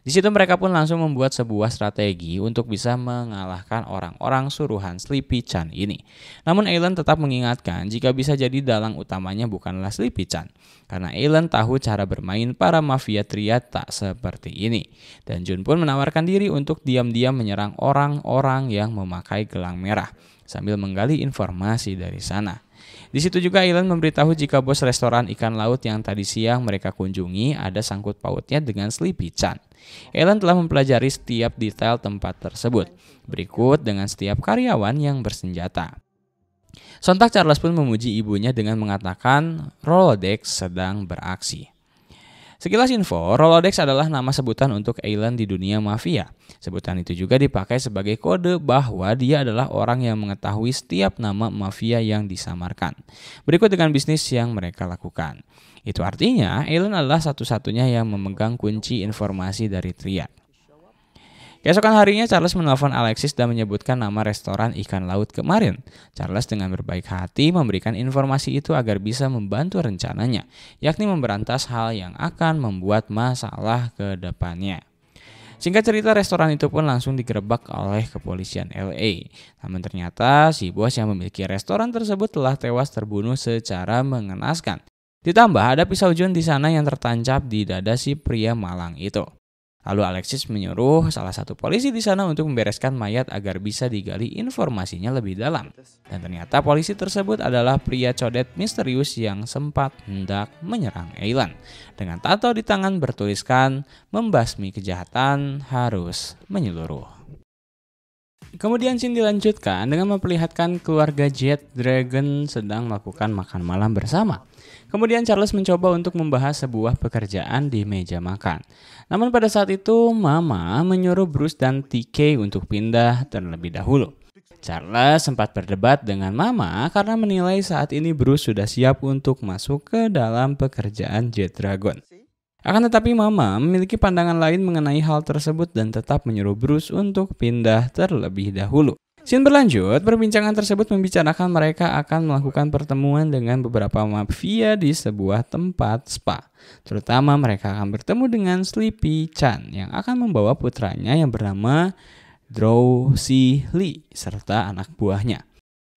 Di situ mereka pun langsung membuat sebuah strategi untuk bisa mengalahkan orang-orang suruhan Sleepy Chan ini. Namun Alan tetap mengingatkan jika bisa jadi dalang utamanya bukanlah Sleepy Chan. Karena Alan tahu cara bermain para mafia triad tak seperti ini. Dan Jun pun menawarkan diri untuk diam-diam menyerang orang-orang yang memakai gelang merah sambil menggali informasi dari sana. Di situ juga Alan memberitahu jika bos restoran ikan laut yang tadi siang mereka kunjungi ada sangkut pautnya dengan Sleepy Chan. Alan telah mempelajari setiap detail tempat tersebut, berikut dengan setiap karyawan yang bersenjata. Sontak Charles pun memuji ibunya dengan mengatakan Rolodex sedang beraksi. Sekilas info, Rolodex adalah nama sebutan untuk Alan di dunia mafia. Sebutan itu juga dipakai sebagai kode bahwa dia adalah orang yang mengetahui setiap nama mafia yang disamarkan. Berikut dengan bisnis yang mereka lakukan. Itu artinya Alan adalah satu-satunya yang memegang kunci informasi dari triad. Keesokan harinya Charles menelpon Alexis dan menyebutkan nama restoran ikan laut kemarin. Charles dengan berbaik hati memberikan informasi itu agar bisa membantu rencananya, yakni memberantas hal yang akan membuat masalah ke depannya. Singkat cerita, restoran itu pun langsung digerebek oleh kepolisian LA. Namun ternyata si bos yang memiliki restoran tersebut telah tewas terbunuh secara mengenaskan. Ditambah ada pisau Jun di sana yang tertancap di dada si pria malang itu. Lalu Alexis menyuruh salah satu polisi di sana untuk membereskan mayat agar bisa digali informasinya lebih dalam. Dan ternyata polisi tersebut adalah pria codet misterius yang sempat hendak menyerang Alan. Dengan tato di tangan bertuliskan, "Membasmi kejahatan harus menyeluruh." Kemudian scene dilanjutkan dengan memperlihatkan keluarga Jet Dragon sedang melakukan makan malam bersama. Kemudian Charles mencoba untuk membahas sebuah pekerjaan di meja makan. Namun pada saat itu Mama menyuruh Bruce dan TK untuk pindah terlebih dahulu. Charles sempat berdebat dengan Mama karena menilai saat ini Bruce sudah siap untuk masuk ke dalam pekerjaan Jet Dragon. Akan tetapi Mama memiliki pandangan lain mengenai hal tersebut dan tetap menyuruh Bruce untuk pindah terlebih dahulu. Scene berlanjut, perbincangan tersebut membicarakan mereka akan melakukan pertemuan dengan beberapa mafia di sebuah tempat spa. Terutama mereka akan bertemu dengan Sleepy Chan yang akan membawa putranya yang bernama Drowsy Lee, serta anak buahnya.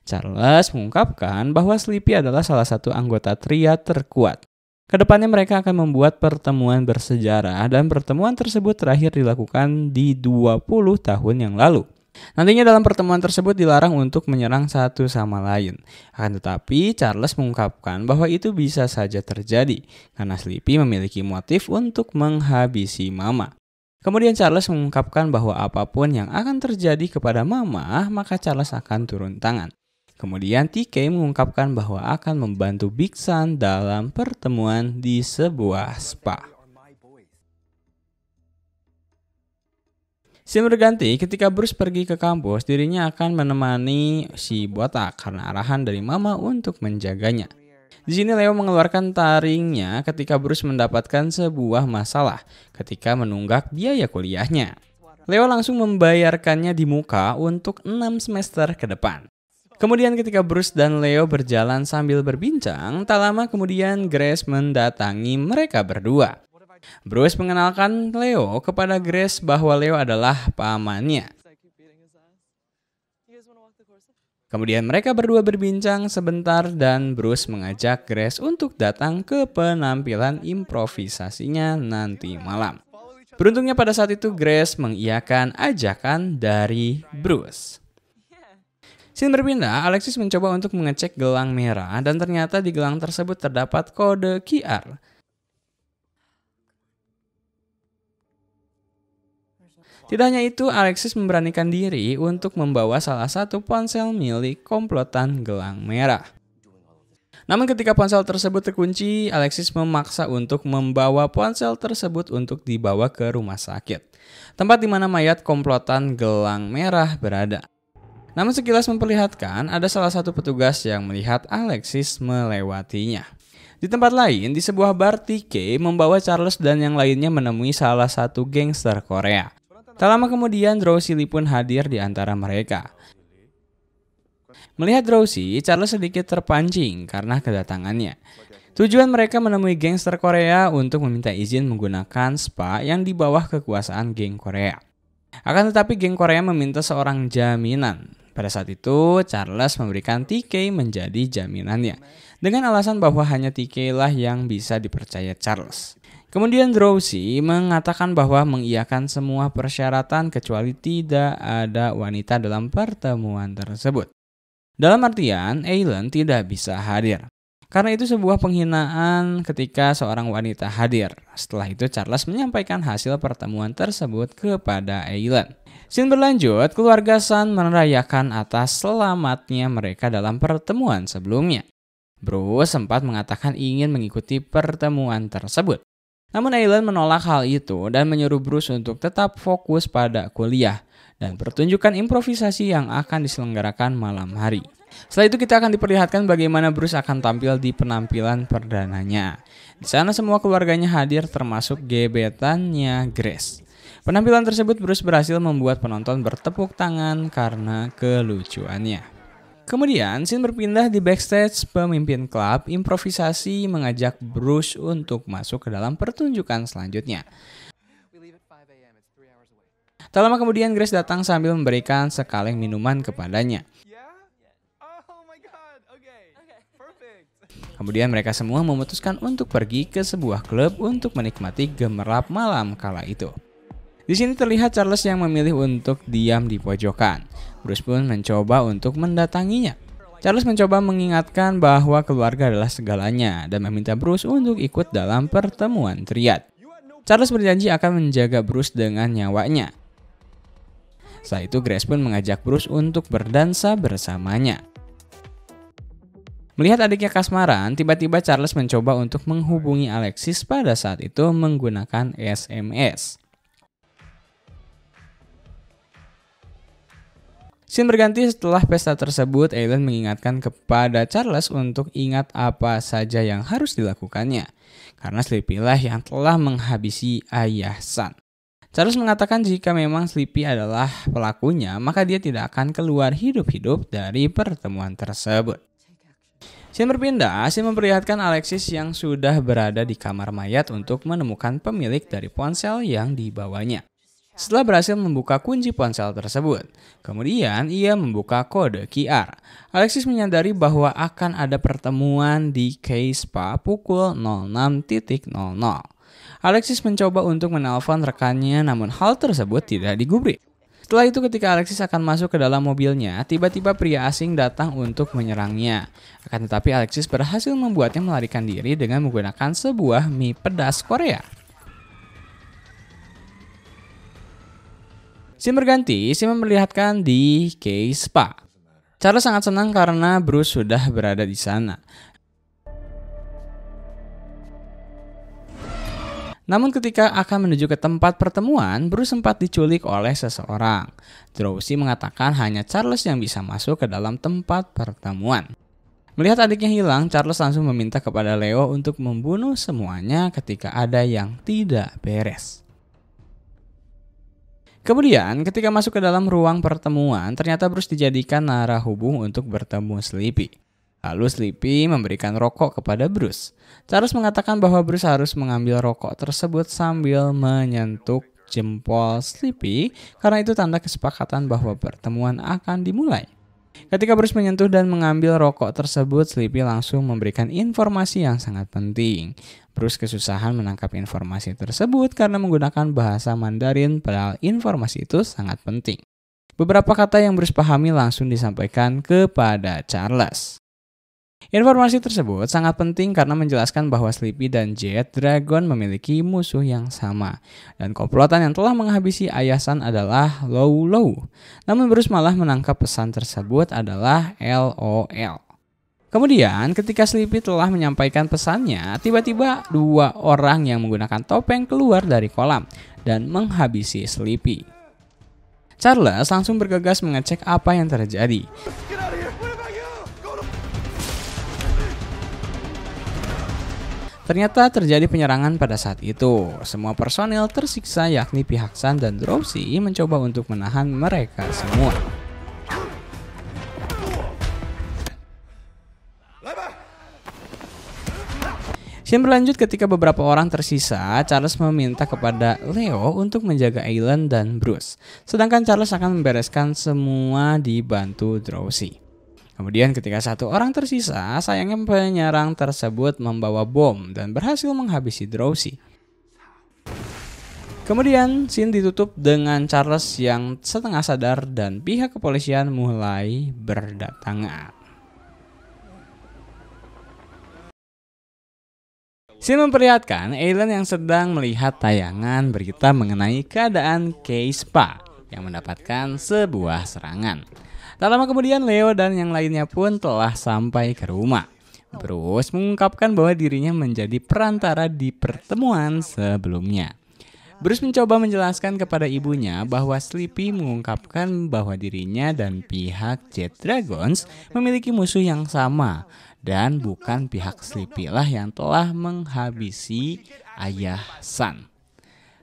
Charles mengungkapkan bahwa Sleepy adalah salah satu anggota tria terkuat. Kedepannya mereka akan membuat pertemuan bersejarah dan pertemuan tersebut terakhir dilakukan di 20 tahun yang lalu. Nantinya dalam pertemuan tersebut dilarang untuk menyerang satu sama lain. Akan tetapi Charles mengungkapkan bahwa itu bisa saja terjadi karena Sleepy memiliki motif untuk menghabisi Mama. Kemudian Charles mengungkapkan bahwa apapun yang akan terjadi kepada Mama, maka Charles akan turun tangan. Kemudian TK mengungkapkan bahwa akan membantu Big Sun dalam pertemuan di sebuah spa. Scene berganti ketika Bruce pergi ke kampus, dirinya akan menemani si botak karena arahan dari Mama untuk menjaganya. Di sini Leo mengeluarkan taringnya ketika Bruce mendapatkan sebuah masalah ketika menunggak biaya kuliahnya. Leo langsung membayarkannya di muka untuk 6 semester ke depan. Kemudian ketika Bruce dan Leo berjalan sambil berbincang, tak lama kemudian Grace mendatangi mereka berdua. Bruce mengenalkan Leo kepada Grace bahwa Leo adalah pamannya. Kemudian mereka berdua berbincang sebentar dan Bruce mengajak Grace untuk datang ke penampilan improvisasinya nanti malam. Beruntungnya pada saat itu Grace mengiyakan ajakan dari Bruce. Scene berpindah, Alexis mencoba untuk mengecek gelang merah dan ternyata di gelang tersebut terdapat kode QR. Tidak hanya itu, Alexis memberanikan diri untuk membawa salah satu ponsel milik komplotan gelang merah. Namun ketika ponsel tersebut terkunci, Alexis memaksa untuk membawa ponsel tersebut untuk dibawa ke rumah sakit, tempat di mana mayat komplotan gelang merah berada. Namun sekilas memperlihatkan ada salah satu petugas yang melihat Alexis melewatinya. Di tempat lain, di sebuah bar, TK membawa Charles dan yang lainnya menemui salah satu gangster Korea. Tak lama kemudian Drowsy Lee pun hadir di antara mereka. Melihat Drowsy, Charles sedikit terpancing karena kedatangannya. Tujuan mereka menemui gangster Korea untuk meminta izin menggunakan spa yang di bawah kekuasaan geng Korea. Akan tetapi geng Korea meminta seorang jaminan. Pada saat itu, Charles memberikan TK menjadi jaminannya, dengan alasan bahwa hanya TK lah yang bisa dipercaya Charles. Kemudian Drowsy mengatakan bahwa mengiyakan semua persyaratan kecuali tidak ada wanita dalam pertemuan tersebut. Dalam artian, Aileen tidak bisa hadir. Karena itu sebuah penghinaan ketika seorang wanita hadir. Setelah itu Charles menyampaikan hasil pertemuan tersebut kepada Aileen. Scene berlanjut, keluarga Sun merayakan atas selamatnya mereka dalam pertemuan sebelumnya. Bruce sempat mengatakan ingin mengikuti pertemuan tersebut. Namun Aileen menolak hal itu dan menyuruh Bruce untuk tetap fokus pada kuliah dan pertunjukan improvisasi yang akan diselenggarakan malam hari. Setelah itu kita akan diperlihatkan bagaimana Bruce akan tampil di penampilan perdananya. Di sana semua keluarganya hadir termasuk gebetannya Grace. Penampilan tersebut Bruce berhasil membuat penonton bertepuk tangan karena kelucuannya. Kemudian, scene berpindah di backstage. Pemimpin klub improvisasi mengajak Bruce untuk masuk ke dalam pertunjukan selanjutnya. Tak lama kemudian Grace datang sambil memberikan sekaleng minuman kepadanya. Kemudian mereka semua memutuskan untuk pergi ke sebuah klub untuk menikmati gemerlap malam kala itu. Di sini terlihat Charles yang memilih untuk diam di pojokan. Bruce pun mencoba untuk mendatanginya. Charles mencoba mengingatkan bahwa keluarga adalah segalanya dan meminta Bruce untuk ikut dalam pertemuan triad. Charles berjanji akan menjaga Bruce dengan nyawanya. Setelah itu Grace pun mengajak Bruce untuk berdansa bersamanya. Melihat adiknya kasmaran, tiba-tiba Charles mencoba untuk menghubungi Alexis pada saat itu menggunakan SMS. Scene berganti setelah pesta tersebut, Aileen mengingatkan kepada Charles untuk ingat apa saja yang harus dilakukannya. Karena Sleepy lah yang telah menghabisi ayah Sun. Charles mengatakan jika memang Sleepy adalah pelakunya, maka dia tidak akan keluar hidup-hidup dari pertemuan tersebut. Scene berpindah, scene memperlihatkan Alexis yang sudah berada di kamar mayat untuk menemukan pemilik dari ponsel yang dibawanya. Setelah berhasil membuka kunci ponsel tersebut, kemudian ia membuka kode QR. Alexis menyadari bahwa akan ada pertemuan di K-Spa pukul 06.00. Alexis mencoba untuk menelpon rekannya, namun hal tersebut tidak digubris. Setelah itu ketika Alexis akan masuk ke dalam mobilnya, tiba-tiba pria asing datang untuk menyerangnya. Akan tetapi Alexis berhasil membuatnya melarikan diri dengan menggunakan sebuah mie pedas Korea. Scene berganti, scene memperlihatkan di K-Spa. Charles sangat senang karena Bruce sudah berada di sana. Namun ketika akan menuju ke tempat pertemuan, Bruce sempat diculik oleh seseorang. Drowsy mengatakan hanya Charles yang bisa masuk ke dalam tempat pertemuan. Melihat adiknya hilang, Charles langsung meminta kepada Leo untuk membunuh semuanya ketika ada yang tidak beres. Kemudian ketika masuk ke dalam ruang pertemuan, ternyata Bruce dijadikan narahubung untuk bertemu Sleepy. Lalu Sleepy memberikan rokok kepada Bruce. Charles mengatakan bahwa Bruce harus mengambil rokok tersebut sambil menyentuh jempol Sleepy karena itu tanda kesepakatan bahwa pertemuan akan dimulai. Ketika Bruce menyentuh dan mengambil rokok tersebut, Sleepy langsung memberikan informasi yang sangat penting. Bruce kesusahan menangkap informasi tersebut karena menggunakan bahasa Mandarin, padahal informasi itu sangat penting. Beberapa kata yang Bruce pahami langsung disampaikan kepada Charles. Informasi tersebut sangat penting karena menjelaskan bahwa Sleepy dan Jet Dragon memiliki musuh yang sama. Dan komplotan yang telah menghabisi Ayah San adalah Low Low. Namun Bruce malah menangkap pesan tersebut adalah LOL. Kemudian ketika Sleepy telah menyampaikan pesannya, tiba-tiba dua orang yang menggunakan topeng keluar dari kolam dan menghabisi Sleepy. Charles langsung bergegas mengecek apa yang terjadi. Ternyata terjadi penyerangan pada saat itu. Semua personil tersiksa yakni pihak San dan Drowsy mencoba untuk menahan mereka semua. Scene berlanjut ketika beberapa orang tersisa, Charles meminta kepada Leo untuk menjaga Aylin dan Bruce. Sedangkan Charles akan membereskan semua dibantu Drowsy. Kemudian ketika satu orang tersisa, sayangnya penyerang tersebut membawa bom dan berhasil menghabisi Drowsy. Kemudian scene ditutup dengan Charles yang setengah sadar dan pihak kepolisian mulai berdatangan. Scene memperlihatkan Aylin yang sedang melihat tayangan berita mengenai keadaan K-Spa yang mendapatkan sebuah serangan. Tak lama kemudian Leo dan yang lainnya pun telah sampai ke rumah. Bruce mengungkapkan bahwa dirinya menjadi perantara di pertemuan sebelumnya. Bruce mencoba menjelaskan kepada ibunya bahwa Sleepy mengungkapkan bahwa dirinya dan pihak Jet Dragons memiliki musuh yang sama dan bukan pihak Sleepy lah yang telah menghabisi Ayah San.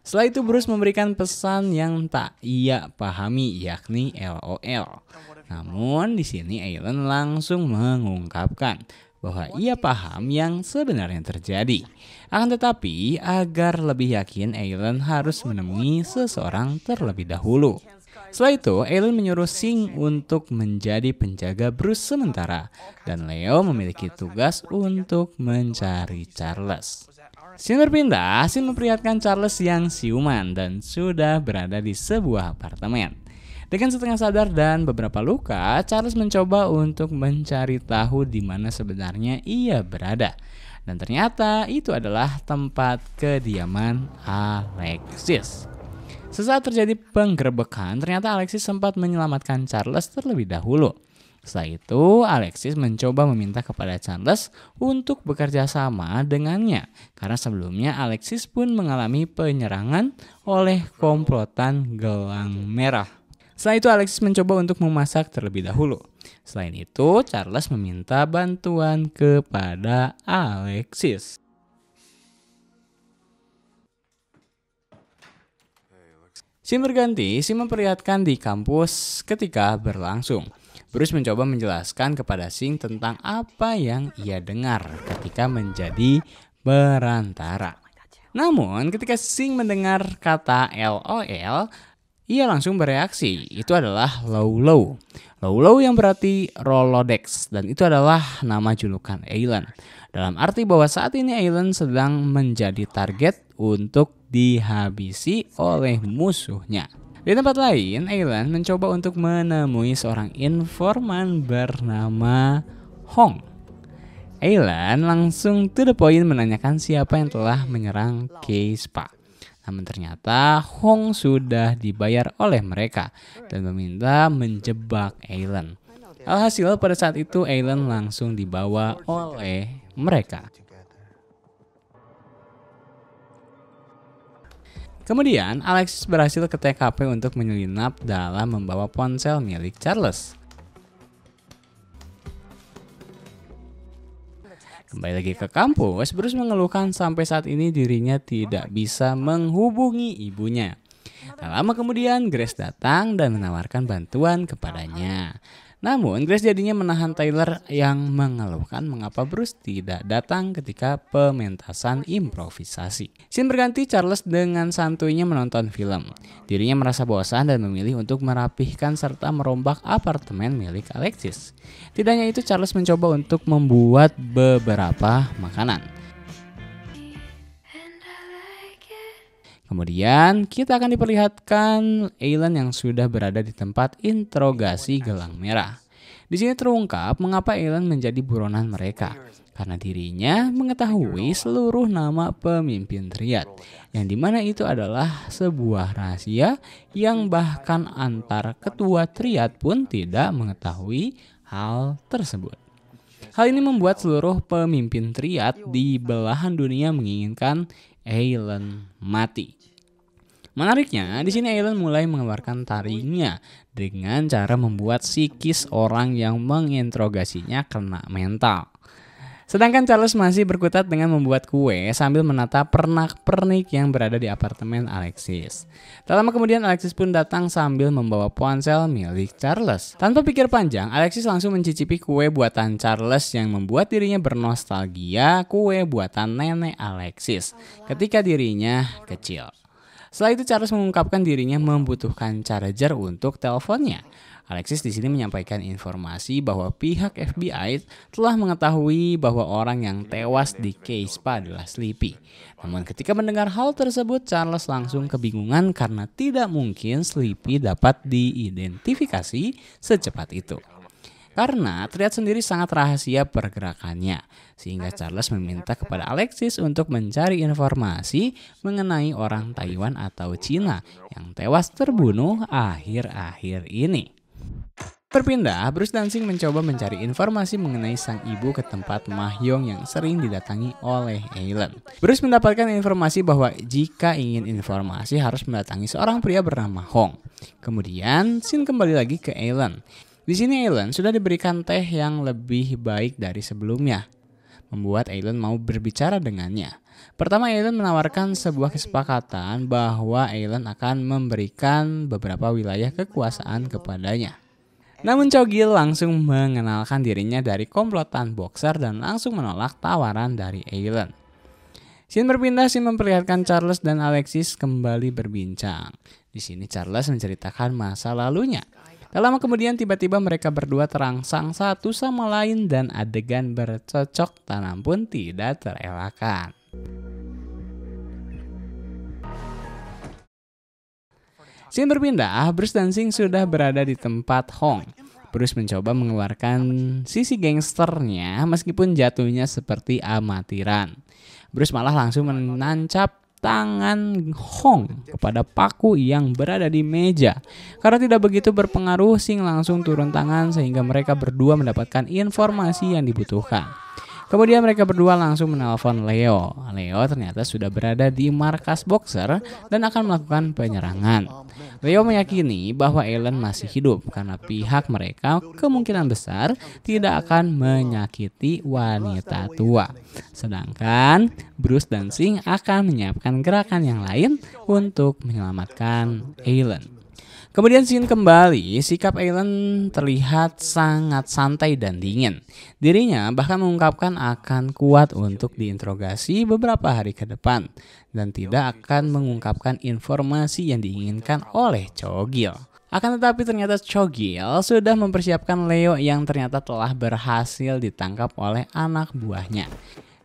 Setelah itu Bruce memberikan pesan yang tak ia pahami yakni LOL. Namun di sini Aylin langsung mengungkapkan bahwa ia paham yang sebenarnya terjadi. Akan tetapi agar lebih yakin Aylin harus menemui seseorang terlebih dahulu. Setelah itu Aylin menyuruh Sing untuk menjadi penjaga Bruce sementara dan Leo memiliki tugas untuk mencari Charles. Scene berpindah, scene memperlihatkan Charles yang siuman dan sudah berada di sebuah apartemen. Dengan setengah sadar dan beberapa luka, Charles mencoba untuk mencari tahu di mana sebenarnya ia berada. Dan ternyata itu adalah tempat kediaman Alexis. Sesaat terjadi penggerebekan, ternyata Alexis sempat menyelamatkan Charles terlebih dahulu. Setelah itu, Alexis mencoba meminta kepada Charles untuk bekerja sama dengannya. Karena sebelumnya Alexis pun mengalami penyerangan oleh komplotan gelang merah. Setelah itu Alexis mencoba untuk memasak terlebih dahulu. Selain itu, Charles meminta bantuan kepada Alexis. Scene berganti, scene memperlihatkan di kampus ketika berlangsung. Bruce mencoba menjelaskan kepada Sing tentang apa yang ia dengar ketika menjadi perantara. Namun ketika Sing mendengar kata LOL, ia langsung bereaksi. Itu adalah Low. Low yang berarti Rolodex, dan itu adalah nama julukan Aelin. Dalam arti bahwa saat ini Aelin sedang menjadi target untuk dihabisi oleh musuhnya. Di tempat lain, Aelin mencoba untuk menemui seorang informan bernama Hong. Aelin langsung to the point menanyakan siapa yang telah menyerang Keispa. Namun ternyata Hong sudah dibayar oleh mereka dan meminta menjebak Aelin. Alhasil pada saat itu Aelin langsung dibawa oleh mereka. Kemudian Alexis berhasil ke TKP untuk menyelinap dalam membawa ponsel milik Charles. Kembali lagi ke kampus, Bruce mengeluhkan sampai saat ini dirinya tidak bisa menghubungi ibunya. Tak lama kemudian Grace datang dan menawarkan bantuan kepadanya. Namun Grace jadinya menahan Tyler yang mengeluhkan mengapa Bruce tidak datang ketika pementasan improvisasi. Scene berganti, Charles dengan santuinya menonton film. Dirinya merasa bosan dan memilih untuk merapihkan serta merombak apartemen milik Alexis. Tidak hanya itu, Charles mencoba untuk membuat beberapa makanan. Kemudian kita akan diperlihatkan Aelin yang sudah berada di tempat interogasi gelang merah. Di sini terungkap mengapa Aelin menjadi buronan mereka. Karena dirinya mengetahui seluruh nama pemimpin triad, yang dimana itu adalah sebuah rahasia yang bahkan antar ketua triad pun tidak mengetahui hal tersebut. Hal ini membuat seluruh pemimpin triad di belahan dunia menginginkan Aelin mati. Menariknya, di sini Aelin mulai mengeluarkan taringnya dengan cara membuat psikis orang yang menginterogasinya kena mental. Sedangkan Charles masih berkutat dengan membuat kue sambil menata pernak-pernik yang berada di apartemen Alexis. Tak lama kemudian Alexis pun datang sambil membawa ponsel milik Charles. Tanpa pikir panjang, Alexis langsung mencicipi kue buatan Charles yang membuat dirinya bernostalgia kue buatan nenek Alexis ketika dirinya kecil. Setelah itu Charles mengungkapkan dirinya membutuhkan charger untuk teleponnya. Alexis di sini menyampaikan informasi bahwa pihak FBI telah mengetahui bahwa orang yang tewas di Keispa adalah Sleepy. Namun ketika mendengar hal tersebut, Charles langsung kebingungan karena tidak mungkin Sleepy dapat diidentifikasi secepat itu. Karena triad sendiri sangat rahasia pergerakannya, sehingga Charles meminta kepada Alexis untuk mencari informasi mengenai orang Taiwan atau Cina yang tewas terbunuh akhir-akhir ini. Berpindah, Bruce dan Sing mencoba mencari informasi mengenai sang ibu ke tempat Mahjong yang sering didatangi oleh Aelin. Bruce mendapatkan informasi bahwa jika ingin informasi harus mendatangi seorang pria bernama Hong. Kemudian, Sing kembali lagi ke Aelin. Di sini Aelin sudah diberikan teh yang lebih baik dari sebelumnya, membuat Aelin mau berbicara dengannya. Pertama, Aelin menawarkan sebuah kesepakatan bahwa Aelin akan memberikan beberapa wilayah kekuasaan kepadanya. Namun Cho Gil langsung mengenalkan dirinya dari komplotan Boxer dan langsung menolak tawaran dari Aelin. Scene berpindah, Scene memperlihatkan Charles dan Alexis kembali berbincang. Di sini Charles menceritakan masa lalunya. Tak lama kemudian tiba-tiba mereka berdua terangsang satu sama lain dan adegan bercocok tanam pun tidak terelakkan. Scene berpindah, Bruce dan Sing sudah berada di tempat Hong. Bruce mencoba mengeluarkan sisi gangsternya meskipun jatuhnya seperti amatiran. Bruce malah langsung menancap tangan Hong kepada paku yang berada di meja. Karena tidak begitu berpengaruh, Sing langsung turun tangan sehingga mereka berdua mendapatkan informasi yang dibutuhkan. Kemudian mereka berdua langsung menelpon Leo. Leo ternyata sudah berada di markas Boxer dan akan melakukan penyerangan. Leo meyakini bahwa Aelin masih hidup karena pihak mereka kemungkinan besar tidak akan menyakiti wanita tua. Sedangkan Bruce dan Sing akan menyiapkan gerakan yang lain untuk menyelamatkan Aelin. Kemudian scene kembali, sikap Alan terlihat sangat santai dan dingin. Dirinya bahkan mengungkapkan akan kuat untuk diinterogasi beberapa hari ke depan dan tidak akan mengungkapkan informasi yang diinginkan oleh Cho-gil. Akan tetapi ternyata Cho-gil sudah mempersiapkan Leo yang ternyata telah berhasil ditangkap oleh anak buahnya.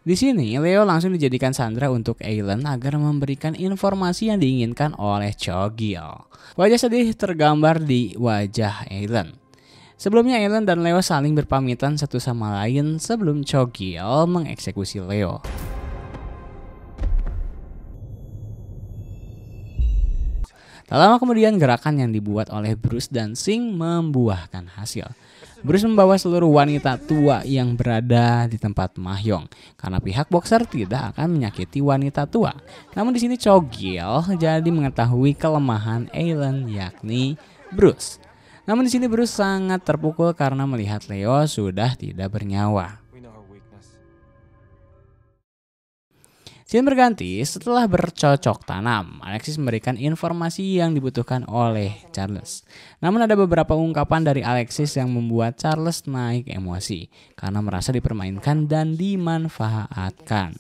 Di sini, Leo langsung dijadikan sandera untuk Alan agar memberikan informasi yang diinginkan oleh Cho-gil. Wajah sedih tergambar di wajah Alan. Sebelumnya Alan dan Leo saling berpamitan satu sama lain sebelum Cho-gil mengeksekusi Leo. Tak lama kemudian gerakan yang dibuat oleh Bruce dan Sing membuahkan hasil. Bruce membawa seluruh wanita tua yang berada di tempat Mahjong karena pihak boxer tidak akan menyakiti wanita tua. Namun di sini Cho-gil jadi mengetahui kelemahan Alan yakni Bruce. Namun di sini Bruce sangat terpukul karena melihat Leo sudah tidak bernyawa. Scene berganti setelah bercocok tanam, Alexis memberikan informasi yang dibutuhkan oleh Charles. Namun ada beberapa ungkapan dari Alexis yang membuat Charles naik emosi karena merasa dipermainkan dan dimanfaatkan.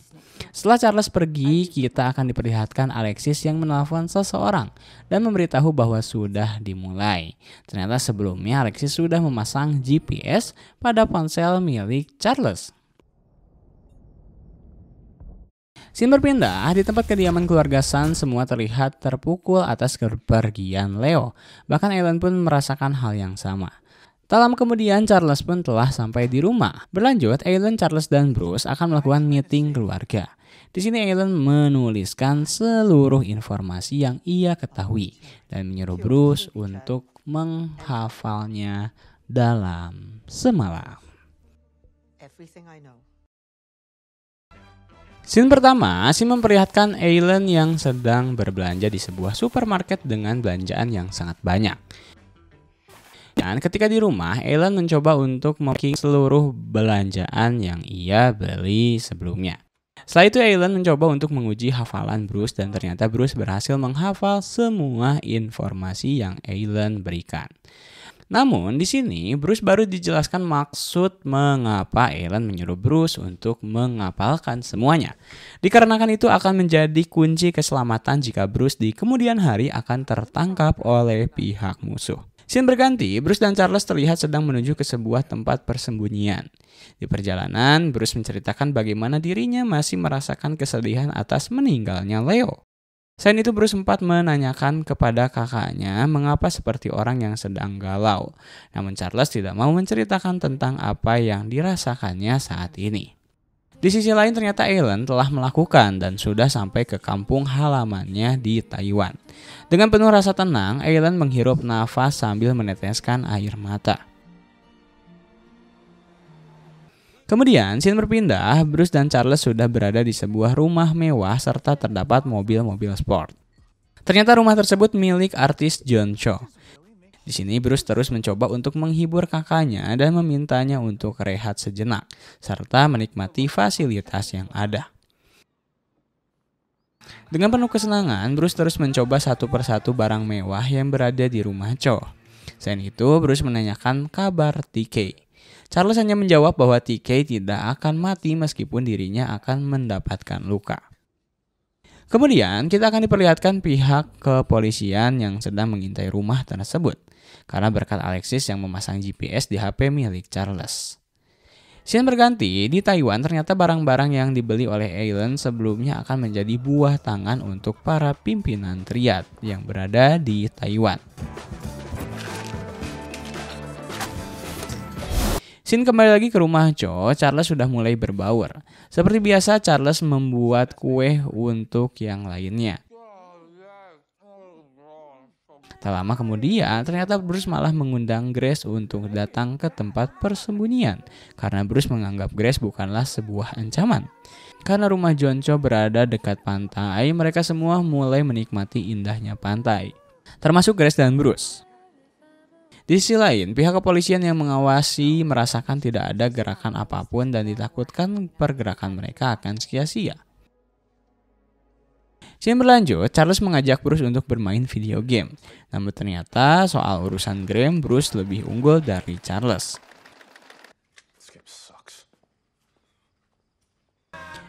Setelah Charles pergi, kita akan diperlihatkan Alexis yang menelpon seseorang dan memberitahu bahwa sudah dimulai. Ternyata sebelumnya Alexis sudah memasang GPS pada ponsel milik Charles. Scene berpindah, di tempat kediaman keluarga Sun semua terlihat terpukul atas kepergian Leo. Bahkan Alan pun merasakan hal yang sama. Tak lama kemudian Charles pun telah sampai di rumah. Berlanjut, Alan, Charles, dan Bruce akan melakukan meeting keluarga. Di sini Alan menuliskan seluruh informasi yang ia ketahui dan menyuruh Bruce untuk menghafalnya dalam semalam. Scene pertama, scene memperlihatkan Alan yang sedang berbelanja di sebuah supermarket dengan belanjaan yang sangat banyak. Dan ketika di rumah, Alan mencoba untuk memiliki seluruh belanjaan yang ia beli sebelumnya. Setelah itu Alan mencoba untuk menguji hafalan Bruce dan ternyata Bruce berhasil menghafal semua informasi yang Alan berikan. Namun di sini Bruce baru dijelaskan maksud mengapa Alan menyuruh Bruce untuk menghafalkan semuanya. Dikarenakan itu akan menjadi kunci keselamatan jika Bruce di kemudian hari akan tertangkap oleh pihak musuh. Scene berganti, Bruce dan Charles terlihat sedang menuju ke sebuah tempat persembunyian. Di perjalanan, Bruce menceritakan bagaimana dirinya masih merasakan kesedihan atas meninggalnya Leo. Selain itu Bruce sempat menanyakan kepada kakaknya mengapa seperti orang yang sedang galau. Namun Charles tidak mau menceritakan tentang apa yang dirasakannya saat ini. Di sisi lain ternyata Alan telah melakukan dan sudah sampai ke kampung halamannya di Taiwan. Dengan penuh rasa tenang, Alan menghirup nafas sambil meneteskan air mata. Kemudian, scene berpindah, Bruce dan Charles sudah berada di sebuah rumah mewah serta terdapat mobil-mobil sport. Ternyata rumah tersebut milik artis John Cho. Di sini Bruce terus mencoba untuk menghibur kakaknya dan memintanya untuk rehat sejenak, serta menikmati fasilitas yang ada. Dengan penuh kesenangan, Bruce terus mencoba satu persatu barang mewah yang berada di rumah Cho. Selain itu, Bruce menanyakan kabar TK. Charles hanya menjawab bahwa TK tidak akan mati meskipun dirinya akan mendapatkan luka. Kemudian kita akan diperlihatkan pihak kepolisian yang sedang mengintai rumah tersebut karena berkat Alexis yang memasang GPS di HP milik Charles. Scene berganti, di Taiwan ternyata barang-barang yang dibeli oleh Alan sebelumnya akan menjadi buah tangan untuk para pimpinan triad yang berada di Taiwan. Scene kembali lagi ke rumah Cho, Charles sudah mulai berbaur. Seperti biasa Charles membuat kue untuk yang lainnya. Tak lama kemudian ternyata Bruce malah mengundang Grace untuk datang ke tempat persembunyian. Karena Bruce menganggap Grace bukanlah sebuah ancaman. Karena rumah John Cho berada dekat pantai, mereka semua mulai menikmati indahnya pantai. Termasuk Grace dan Bruce. Di sisi lain, pihak kepolisian yang mengawasi merasakan tidak ada gerakan apapun dan ditakutkan pergerakan mereka akan sia-sia. Scene berlanjut, Charles mengajak Bruce untuk bermain video game. Namun ternyata soal urusan game, Bruce lebih unggul dari Charles.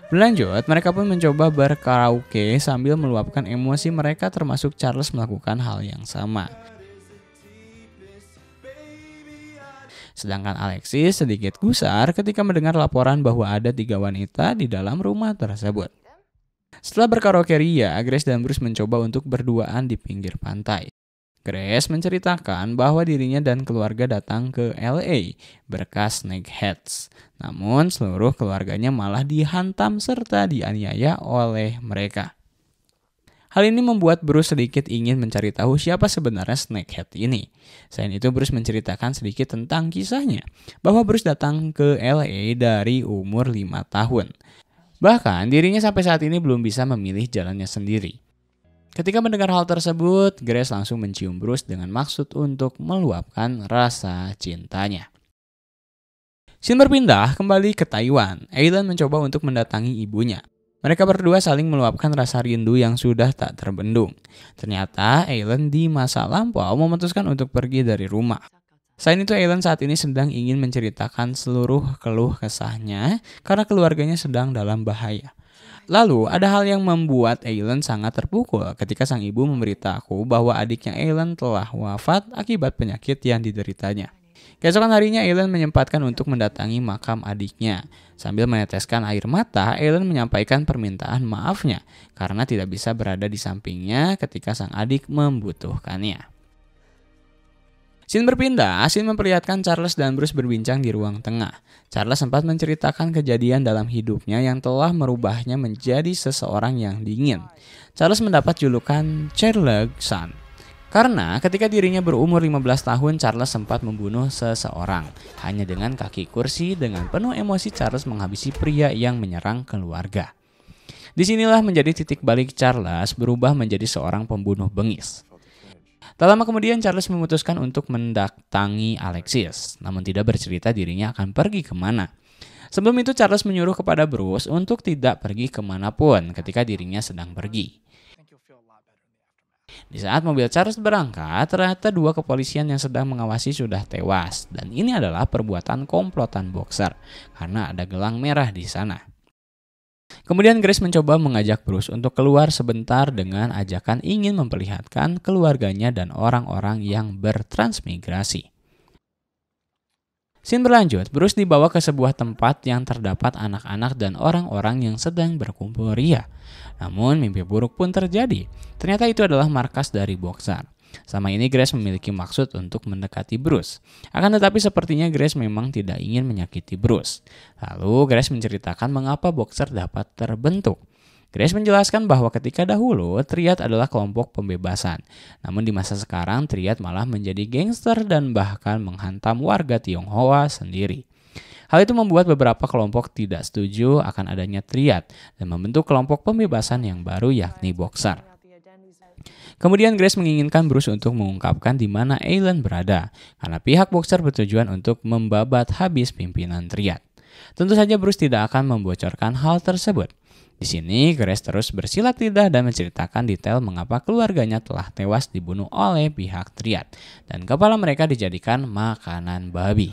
Berlanjut, mereka pun mencoba berkaraoke sambil meluapkan emosi mereka, termasuk Charles melakukan hal yang sama. Sedangkan Alexis sedikit gusar ketika mendengar laporan bahwa ada 3 wanita di dalam rumah tersebut. Setelah berkaraoke ria, Grace dan Bruce mencoba untuk berduaan di pinggir pantai. Grace menceritakan bahwa dirinya dan keluarga datang ke LA berkas snakeheads. Namun seluruh keluarganya malah dihantam serta dianiaya oleh mereka. Hal ini membuat Bruce sedikit ingin mencari tahu siapa sebenarnya snakehead ini. Selain itu, Bruce menceritakan sedikit tentang kisahnya, bahwa Bruce datang ke LA dari umur 5 tahun. Bahkan dirinya sampai saat ini belum bisa memilih jalannya sendiri. Ketika mendengar hal tersebut, Grace langsung mencium Bruce dengan maksud untuk meluapkan rasa cintanya. Scene berpindah kembali ke Taiwan. Aileen mencoba untuk mendatangi ibunya. Mereka berdua saling meluapkan rasa rindu yang sudah tak terbendung. Ternyata Aileen di masa lampau memutuskan untuk pergi dari rumah. Selain itu, Aileen saat ini sedang ingin menceritakan seluruh keluh kesahnya karena keluarganya sedang dalam bahaya. Lalu, ada hal yang membuat Aileen sangat terpukul ketika sang ibu memberitahu bahwa adiknya Aileen telah wafat akibat penyakit yang dideritanya. Keesokan harinya, Aileen menyempatkan untuk mendatangi makam adiknya. Sambil meneteskan air mata, Aileen menyampaikan permintaan maafnya karena tidak bisa berada di sampingnya ketika sang adik membutuhkannya. Scene berpindah, scene memperlihatkan Charles dan Bruce berbincang di ruang tengah. Charles sempat menceritakan kejadian dalam hidupnya yang telah merubahnya menjadi seseorang yang dingin. Charles mendapat julukan Sherlock Sun karena ketika dirinya berumur 15 tahun, Charles sempat membunuh seseorang. Hanya dengan kaki kursi, dengan penuh emosi Charles menghabisi pria yang menyerang keluarga. Disinilah menjadi titik balik Charles berubah menjadi seorang pembunuh bengis. Tak lama kemudian Charles memutuskan untuk mendatangi Alexis, namun tidak bercerita dirinya akan pergi kemana. Sebelum itu Charles menyuruh kepada Bruce untuk tidak pergi kemanapun ketika dirinya sedang pergi. Di saat mobil Charles berangkat, ternyata 2 kepolisian yang sedang mengawasi sudah tewas. Dan ini adalah perbuatan komplotan boxer, karena ada gelang merah di sana. Kemudian Grace mencoba mengajak Bruce untuk keluar sebentar dengan ajakan ingin memperlihatkan keluarganya dan orang-orang yang bertransmigrasi. Scene berlanjut, Bruce dibawa ke sebuah tempat yang terdapat anak-anak dan orang-orang yang sedang berkumpul ria. Namun mimpi buruk pun terjadi. Ternyata itu adalah markas dari boxer. Selama ini Grace memiliki maksud untuk mendekati Bruce. Akan tetapi sepertinya Grace memang tidak ingin menyakiti Bruce. Lalu Grace menceritakan mengapa boxer dapat terbentuk. Grace menjelaskan bahwa ketika dahulu Triad adalah kelompok pembebasan. Namun di masa sekarang Triad malah menjadi gangster dan bahkan menghantam warga Tionghoa sendiri. Hal itu membuat beberapa kelompok tidak setuju akan adanya Triad dan membentuk kelompok pembebasan yang baru yakni boxer. Kemudian Grace menginginkan Bruce untuk mengungkapkan di mana Aileen berada, karena pihak boxer bertujuan untuk membabat habis pimpinan Triad. Tentu saja Bruce tidak akan membocorkan hal tersebut. Di sini Grace terus bersilat lidah dan menceritakan detail mengapa keluarganya telah tewas dibunuh oleh pihak Triad dan kepala mereka dijadikan makanan babi.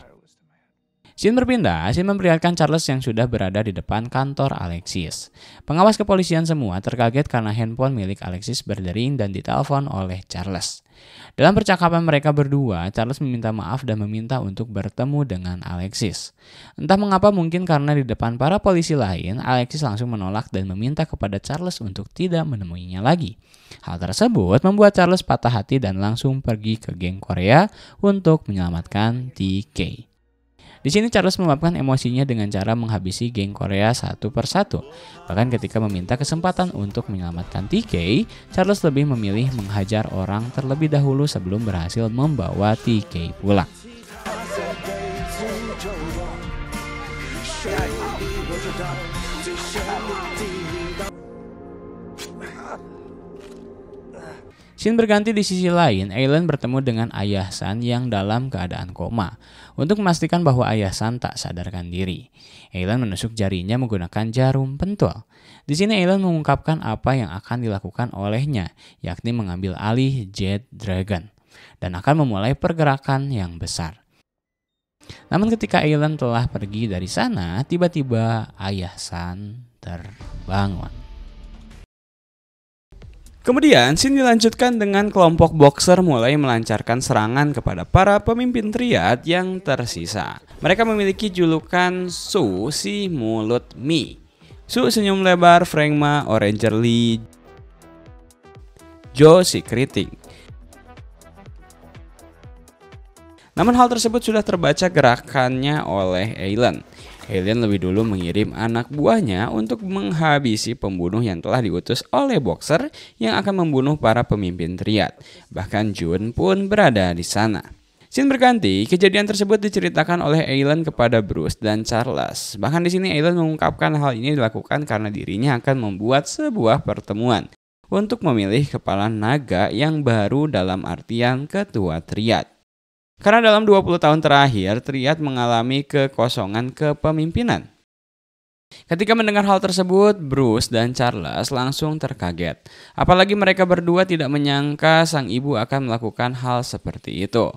Scene berpindah, scene memperlihatkan Charles yang sudah berada di depan kantor Alexis. Pengawas kepolisian semua terkaget karena handphone milik Alexis berdering dan ditelepon oleh Charles. Dalam percakapan mereka berdua, Charles meminta maaf dan meminta untuk bertemu dengan Alexis. Entah mengapa, mungkin karena di depan para polisi lain, Alexis langsung menolak dan meminta kepada Charles untuk tidak menemuinya lagi. Hal tersebut membuat Charles patah hati dan langsung pergi ke geng Korea untuk menyelamatkan TK. Di sini Charles meluapkan emosinya dengan cara menghabisi geng Korea satu persatu. Bahkan ketika meminta kesempatan untuk menyelamatkan TK, Charles lebih memilih menghajar orang terlebih dahulu sebelum berhasil membawa TK pulang. Scene berganti di sisi lain, Aileen bertemu dengan Ayah San yang dalam keadaan koma. Untuk memastikan bahwa Ayah San tak sadarkan diri, Aileen menusuk jarinya menggunakan jarum pentul. Di sini Aileen mengungkapkan apa yang akan dilakukan olehnya, yakni mengambil alih Jade Dragon dan akan memulai pergerakan yang besar. Namun ketika Aileen telah pergi dari sana, tiba-tiba Ayah San terbangun. Kemudian, scene dilanjutkan dengan kelompok boxer mulai melancarkan serangan kepada para pemimpin triad yang tersisa. Mereka memiliki julukan Su si mulut mie, Su senyum lebar, Frengma, Oranger Lee, Jo si keriting. Namun hal tersebut sudah terbaca gerakannya oleh Aileen. Aileen lebih dulu mengirim anak buahnya untuk menghabisi pembunuh yang telah diutus oleh boxer yang akan membunuh para pemimpin triad. Bahkan Jun pun berada di sana. Scene berganti, kejadian tersebut diceritakan oleh Aileen kepada Bruce dan Charles. Bahkan di sini Aileen mengungkapkan hal ini dilakukan karena dirinya akan membuat sebuah pertemuan untuk memilih kepala naga yang baru dalam artian ketua triad. Karena dalam 20 tahun terakhir, triad mengalami kekosongan kepemimpinan. Ketika mendengar hal tersebut, Bruce dan Charles langsung terkaget. Apalagi mereka berdua tidak menyangka sang ibu akan melakukan hal seperti itu.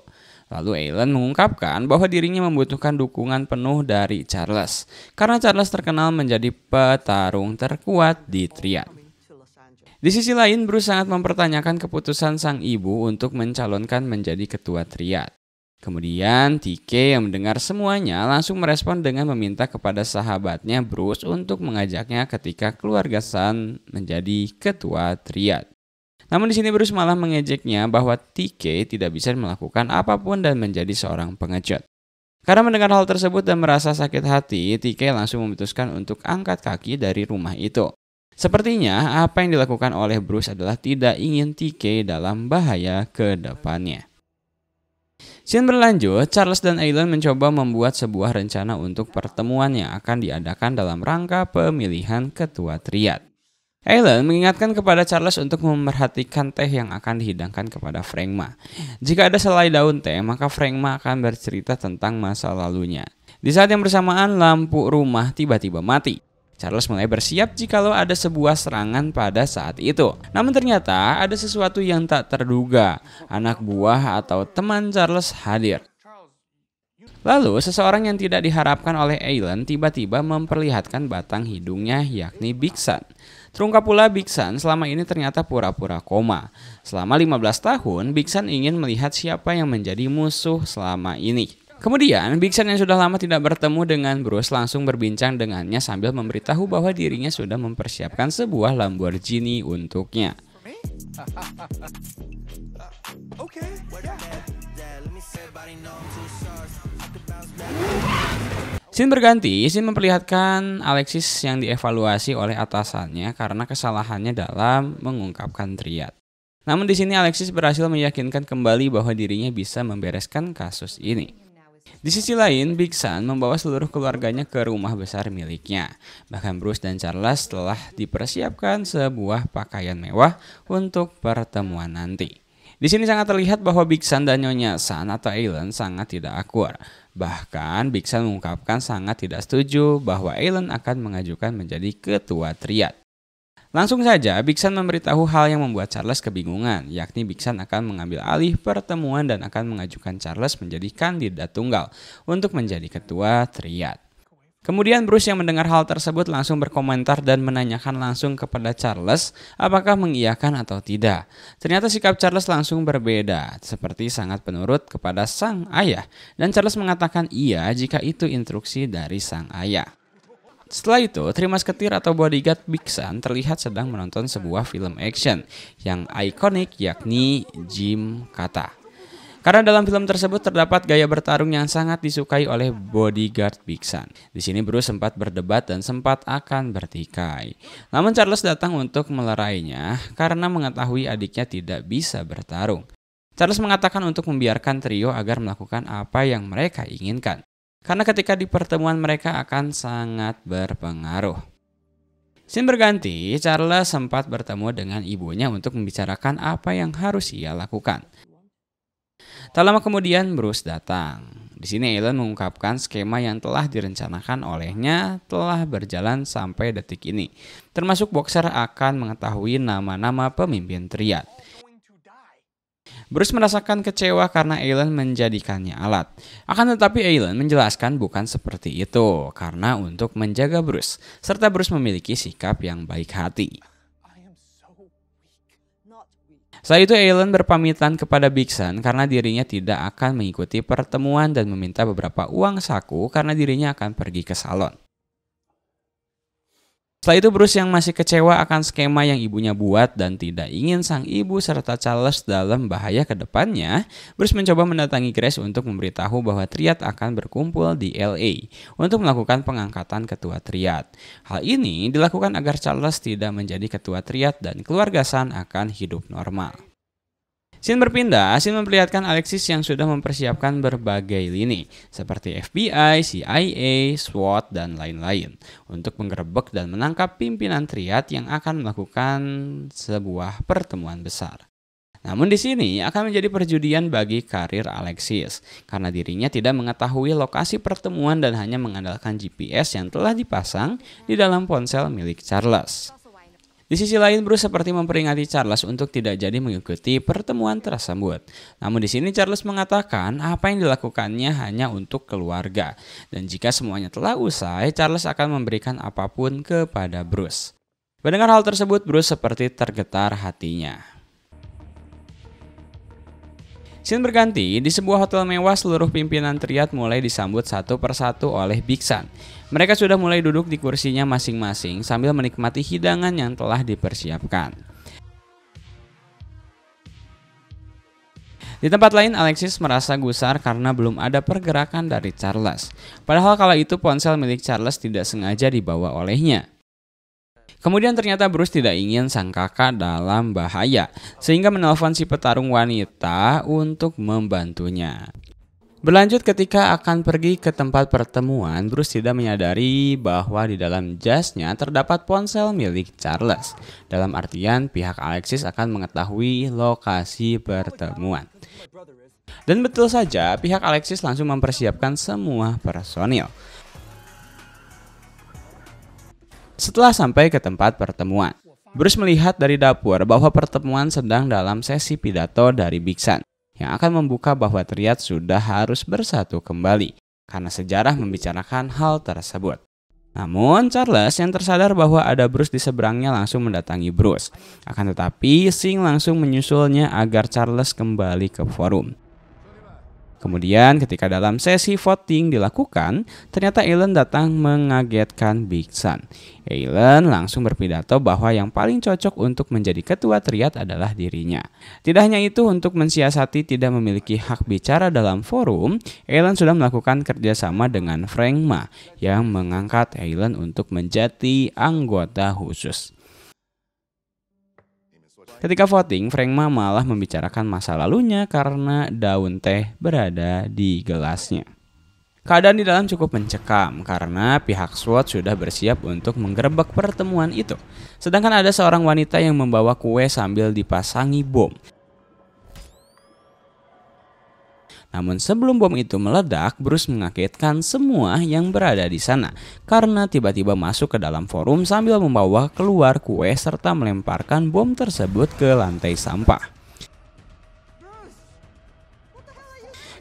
Lalu Aileen mengungkapkan bahwa dirinya membutuhkan dukungan penuh dari Charles, karena Charles terkenal menjadi petarung terkuat di triad. Di sisi lain, Bruce sangat mempertanyakan keputusan sang ibu untuk mencalonkan menjadi ketua triad. Kemudian TK yang mendengar semuanya langsung merespon dengan meminta kepada sahabatnya Bruce untuk mengajaknya ketika keluarga San menjadi ketua triad. Namun di sini Bruce malah mengejeknya bahwa TK tidak bisa melakukan apapun dan menjadi seorang pengecut. Karena mendengar hal tersebut dan merasa sakit hati, TK langsung memutuskan untuk angkat kaki dari rumah itu. Sepertinya apa yang dilakukan oleh Bruce adalah tidak ingin TK dalam bahaya ke depannya. Scene berlanjut, Charles dan Aileen mencoba membuat sebuah rencana untuk pertemuan yang akan diadakan dalam rangka pemilihan ketua triad. Aileen mengingatkan kepada Charles untuk memperhatikan teh yang akan dihidangkan kepada Frengma. Jika ada selai daun teh, maka Frengma akan bercerita tentang masa lalunya. Di saat yang bersamaan, lampu rumah tiba-tiba mati. Charles mulai bersiap jikalau ada sebuah serangan pada saat itu. Namun ternyata ada sesuatu yang tak terduga. Anak buah atau teman Charles hadir. Lalu seseorang yang tidak diharapkan oleh Aileen tiba-tiba memperlihatkan batang hidungnya, yakni Big Sun. Terungkap pula Big Sun selama ini ternyata pura-pura koma. Selama 15 tahun, Big Sun ingin melihat siapa yang menjadi musuh selama ini. Kemudian, Big Sun yang sudah lama tidak bertemu dengan Bruce langsung berbincang dengannya sambil memberitahu bahwa dirinya sudah mempersiapkan sebuah Lamborghini untuknya. Scene berganti, scene memperlihatkan Alexis yang dievaluasi oleh atasannya karena kesalahannya dalam mengungkapkan triad. Namun di sini Alexis berhasil meyakinkan kembali bahwa dirinya bisa membereskan kasus ini. Di sisi lain, Big Sun membawa seluruh keluarganya ke rumah besar miliknya. Bahkan Bruce dan Charles telah dipersiapkan sebuah pakaian mewah untuk pertemuan nanti. Di sini sangat terlihat bahwa Big Sun dan Nyonya Sun atau Aileen sangat tidak akur. Bahkan Big Sun mengungkapkan sangat tidak setuju bahwa Aileen akan mengajukan menjadi ketua triad. Langsung saja, Big Sun memberitahu hal yang membuat Charles kebingungan, yakni Big Sun akan mengambil alih pertemuan dan akan mengajukan Charles menjadi kandidat tunggal untuk menjadi ketua triad. Kemudian Bruce yang mendengar hal tersebut langsung berkomentar dan menanyakan langsung kepada Charles apakah mengiyakan atau tidak. Ternyata sikap Charles langsung berbeda, seperti sangat penurut kepada sang ayah, dan Charles mengatakan iya jika itu instruksi dari sang ayah. Setelah itu, Trimusketeer atau bodyguard Big Sun terlihat sedang menonton sebuah film action yang ikonik, yakni Jim Kata. Karena dalam film tersebut terdapat gaya bertarung yang sangat disukai oleh bodyguard Big Sun. Di sini Bruce sempat berdebat dan sempat akan bertikai. Namun Charles datang untuk melerainya karena mengetahui adiknya tidak bisa bertarung. Charles mengatakan untuk membiarkan trio agar melakukan apa yang mereka inginkan. Karena ketika di pertemuan mereka akan sangat berpengaruh. Scene berganti, Charles sempat bertemu dengan ibunya untuk membicarakan apa yang harus ia lakukan. Tak lama kemudian Bruce datang. Di sini Alan mengungkapkan skema yang telah direncanakan olehnya telah berjalan sampai detik ini. Termasuk Boxer akan mengetahui nama-nama pemimpin triad. Bruce merasakan kecewa karena Alan menjadikannya alat. Akan tetapi Alan menjelaskan bukan seperti itu, karena untuk menjaga Bruce, serta Bruce memiliki sikap yang baik hati. Setelah itu Alan berpamitan kepada Big Sun karena dirinya tidak akan mengikuti pertemuan dan meminta beberapa uang saku karena dirinya akan pergi ke salon. Setelah itu Bruce yang masih kecewa akan skema yang ibunya buat dan tidak ingin sang ibu serta Charles dalam bahaya ke depannya, Bruce mencoba mendatangi Grace untuk memberitahu bahwa triad akan berkumpul di LA untuk melakukan pengangkatan ketua triad. Hal ini dilakukan agar Charles tidak menjadi ketua triad dan keluarga Sun akan hidup normal. Scene berpindah, scene memperlihatkan Alexis yang sudah mempersiapkan berbagai lini seperti FBI, CIA, SWAT, dan lain-lain untuk menggerebek dan menangkap pimpinan triad yang akan melakukan sebuah pertemuan besar. Namun di sini akan menjadi perjudian bagi karir Alexis karena dirinya tidak mengetahui lokasi pertemuan dan hanya mengandalkan GPS yang telah dipasang di dalam ponsel milik Charles. Di sisi lain, Bruce seperti memperingati Charles untuk tidak jadi mengikuti pertemuan tersebut. Namun di sini Charles mengatakan apa yang dilakukannya hanya untuk keluarga. Dan jika semuanya telah usai, Charles akan memberikan apapun kepada Bruce. Mendengar hal tersebut, Bruce seperti tergetar hatinya. Scene berganti, di sebuah hotel mewah seluruh pimpinan triad mulai disambut satu persatu oleh Big Sun. Mereka sudah mulai duduk di kursinya masing-masing sambil menikmati hidangan yang telah dipersiapkan. Di tempat lain, Alexis merasa gusar karena belum ada pergerakan dari Charles. Padahal kala itu ponsel milik Charles tidak sengaja dibawa olehnya. Kemudian ternyata Bruce tidak ingin sang kakak dalam bahaya, sehingga menelpon si petarung wanita untuk membantunya. Berlanjut ketika akan pergi ke tempat pertemuan, Bruce tidak menyadari bahwa di dalam jasnya terdapat ponsel milik Charles. Dalam artian pihak Alexis akan mengetahui lokasi pertemuan. Dan betul saja pihak Alexis langsung mempersiapkan semua personil. Setelah sampai ke tempat pertemuan, Bruce melihat dari dapur bahwa pertemuan sedang dalam sesi pidato dari Big Sun yang akan membuka bahwa triad sudah harus bersatu kembali karena sejarah membicarakan hal tersebut. Namun Charles yang tersadar bahwa ada Bruce di seberangnya langsung mendatangi Bruce. Akan tetapi Singh langsung menyusulnya agar Charles kembali ke forum. Kemudian ketika dalam sesi voting dilakukan, ternyata Alan datang mengagetkan Big Sun. Alan langsung berpidato bahwa yang paling cocok untuk menjadi ketua triad adalah dirinya. Tidak hanya itu, untuk mensiasati tidak memiliki hak bicara dalam forum, Alan sudah melakukan kerjasama dengan Frank Ma yang mengangkat Alan untuk menjadi anggota khusus. Ketika voting, Frank Ma malah membicarakan masa lalunya karena daun teh berada di gelasnya. Keadaan di dalam cukup mencekam karena pihak SWAT sudah bersiap untuk menggerebek pertemuan itu. Sedangkan ada seorang wanita yang membawa kue sambil dipasangi bom. Namun sebelum bom itu meledak, Bruce mengagetkan semua yang berada di sana karena tiba-tiba masuk ke dalam forum sambil membawa keluar kue serta melemparkan bom tersebut ke lantai sampah.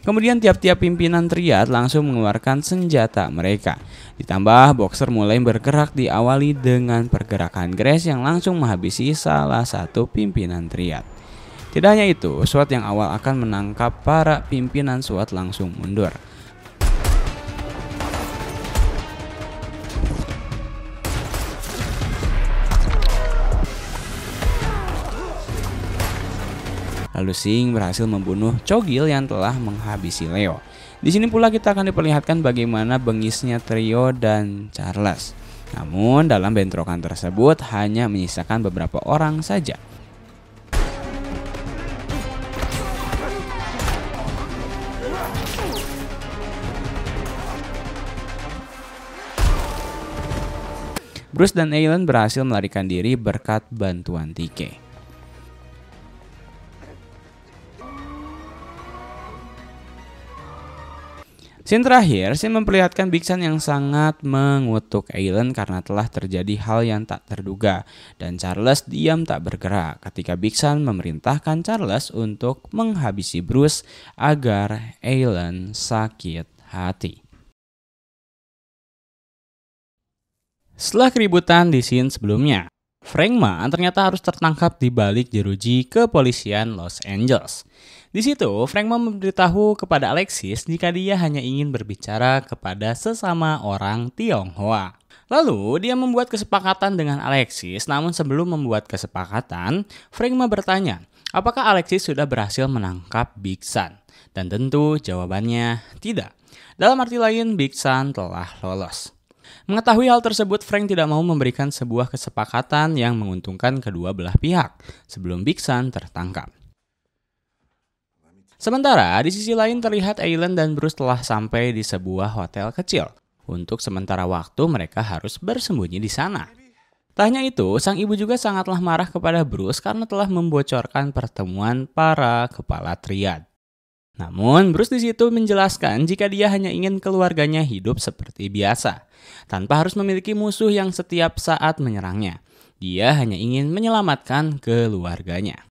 Kemudian tiap-tiap pimpinan triad langsung mengeluarkan senjata mereka. Ditambah Boxer mulai bergerak diawali dengan pergerakan Grace yang langsung menghabisi salah satu pimpinan triad. Tidak hanya itu, SWAT yang awal akan menangkap para pimpinan SWAT langsung mundur. Lalu Singh berhasil membunuh Chogil yang telah menghabisi Leo. Di sini pula kita akan diperlihatkan bagaimana bengisnya trio dan Charles. Namun dalam bentrokan tersebut hanya menyisakan beberapa orang saja. Bruce dan Eileen berhasil melarikan diri berkat bantuan TK. Scene terakhir, scene memperlihatkan Big Sun yang sangat mengutuk Eileen karena telah terjadi hal yang tak terduga. Dan Charles diam tak bergerak ketika Big Sun memerintahkan Charles untuk menghabisi Bruce agar Eileen sakit hati. Setelah keributan di scene sebelumnya, Frank Ma ternyata harus tertangkap di balik jeruji kepolisian Los Angeles. Di situ, Frank Ma memberitahu kepada Alexis jika dia hanya ingin berbicara kepada sesama orang Tionghoa. Lalu, dia membuat kesepakatan dengan Alexis, namun sebelum membuat kesepakatan, Frank Ma bertanya, apakah Alexis sudah berhasil menangkap Big Sun? Dan tentu jawabannya tidak. Dalam arti lain, Big Sun telah lolos. Mengetahui hal tersebut, Frank tidak mau memberikan sebuah kesepakatan yang menguntungkan kedua belah pihak sebelum Big Sun tertangkap. Sementara, di sisi lain terlihat Eileen dan Bruce telah sampai di sebuah hotel kecil. Untuk sementara waktu mereka harus bersembunyi di sana. Tak hanya itu, sang ibu juga sangatlah marah kepada Bruce karena telah membocorkan pertemuan para kepala triad. Namun, Bruce di situ menjelaskan jika dia hanya ingin keluarganya hidup seperti biasa, tanpa harus memiliki musuh yang setiap saat menyerangnya. Dia hanya ingin menyelamatkan keluarganya.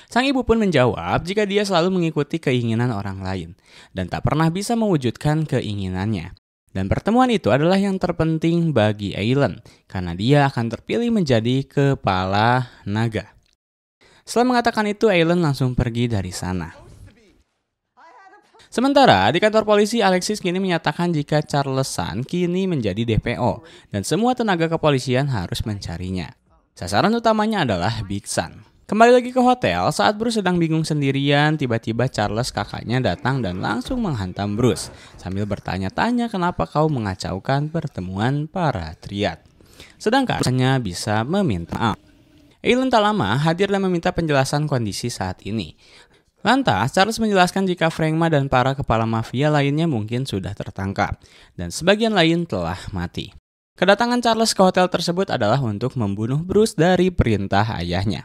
Sang ibu pun menjawab jika dia selalu mengikuti keinginan orang lain dan tak pernah bisa mewujudkan keinginannya. Dan pertemuan itu adalah yang terpenting bagi Eileen karena dia akan terpilih menjadi kepala naga. Setelah mengatakan itu, Eileen langsung pergi dari sana. Sementara di kantor polisi, Alexis kini menyatakan jika Charles Sun kini menjadi DPO dan semua tenaga kepolisian harus mencarinya. Sasaran utamanya adalah Big Sun. Kembali lagi ke hotel, saat Bruce sedang bingung sendirian, tiba-tiba Charles kakaknya datang dan langsung menghantam Bruce sambil bertanya-tanya kenapa kau mengacaukan pertemuan para triad. Sedangkan hanya bisa meminta maaf. Eileen tak lama hadir dan meminta penjelasan kondisi saat ini. Lantas, Charles menjelaskan jika Frank Ma dan para kepala mafia lainnya mungkin sudah tertangkap dan sebagian lain telah mati. Kedatangan Charles ke hotel tersebut adalah untuk membunuh Bruce dari perintah ayahnya.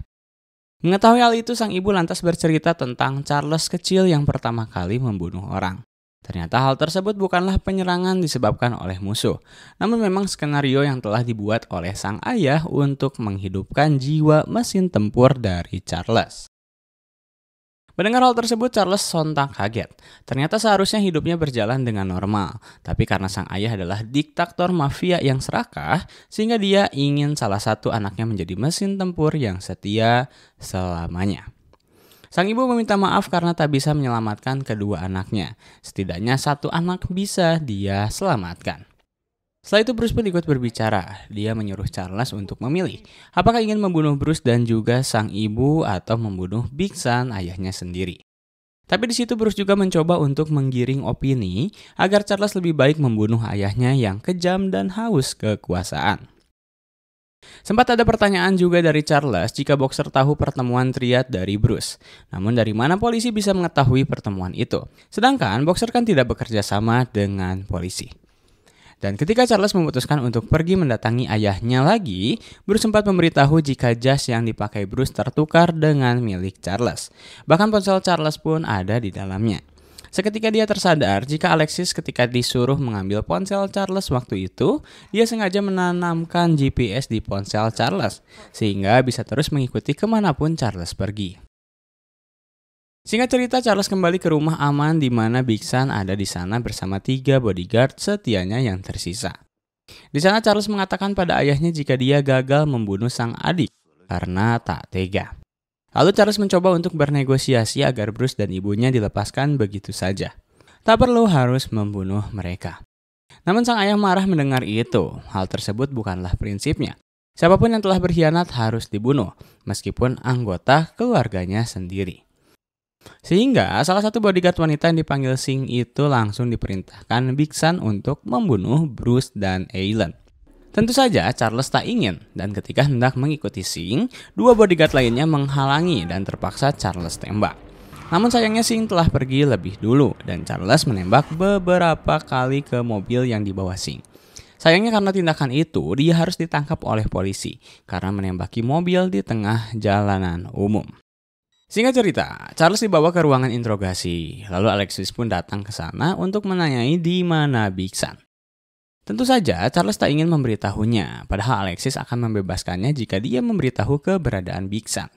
Mengetahui hal itu, sang ibu lantas bercerita tentang Charles kecil yang pertama kali membunuh orang. Ternyata hal tersebut bukanlah penyerangan disebabkan oleh musuh, namun memang skenario yang telah dibuat oleh sang ayah untuk menghidupkan jiwa mesin tempur dari Charles. Mendengar hal tersebut, Charles sontak kaget. Ternyata seharusnya hidupnya berjalan dengan normal. Tapi karena sang ayah adalah diktator mafia yang serakah, sehingga dia ingin salah satu anaknya menjadi mesin tempur yang setia selamanya. Sang ibu meminta maaf karena tak bisa menyelamatkan kedua anaknya. Setidaknya satu anak bisa dia selamatkan. Setelah itu Bruce pun ikut berbicara. Dia menyuruh Charles untuk memilih apakah ingin membunuh Bruce dan juga sang ibu atau membunuh Big Sun ayahnya sendiri. Tapi di situ Bruce juga mencoba untuk menggiring opini agar Charles lebih baik membunuh ayahnya yang kejam dan haus kekuasaan. Sempat ada pertanyaan juga dari Charles jika Boxer tahu pertemuan triad dari Bruce. Namun dari mana polisi bisa mengetahui pertemuan itu? Sedangkan Boxer kan tidak bekerja sama dengan polisi. Dan ketika Charles memutuskan untuk pergi mendatangi ayahnya lagi, Bruce sempat memberitahu jika jas yang dipakai Bruce tertukar dengan milik Charles. Bahkan ponsel Charles pun ada di dalamnya. Seketika dia tersadar jika Alexis ketika disuruh mengambil ponsel Charles waktu itu, dia sengaja menanamkan GPS di ponsel Charles, sehingga bisa terus mengikuti kemanapun Charles pergi. Singkat cerita, Charles kembali ke rumah aman di mana Big Sun ada di sana bersama 3 bodyguard setianya yang tersisa. Di sana Charles mengatakan pada ayahnya jika dia gagal membunuh sang adik karena tak tega. Lalu Charles mencoba untuk bernegosiasi agar Bruce dan ibunya dilepaskan begitu saja. Tak perlu harus membunuh mereka. Namun sang ayah marah mendengar itu. Hal tersebut bukanlah prinsipnya. Siapapun yang telah berkhianat harus dibunuh, meskipun anggota keluarganya sendiri. Sehingga salah satu bodyguard wanita yang dipanggil Sing itu langsung diperintahkan Big Sun untuk membunuh Bruce dan Eileen. Tentu saja Charles tak ingin, dan ketika hendak mengikuti Sing, 2 bodyguard lainnya menghalangi dan terpaksa Charles tembak. Namun sayangnya Sing telah pergi lebih dulu dan Charles menembak beberapa kali ke mobil yang dibawa Sing. Sayangnya karena tindakan itu, dia harus ditangkap oleh polisi karena menembaki mobil di tengah jalanan umum. Singkat cerita, Charles dibawa ke ruangan interogasi. Lalu Alexis pun datang ke sana untuk menanyai di mana Big Sun. Tentu saja Charles tak ingin memberitahunya, padahal Alexis akan membebaskannya jika dia memberitahu keberadaan Big Sun.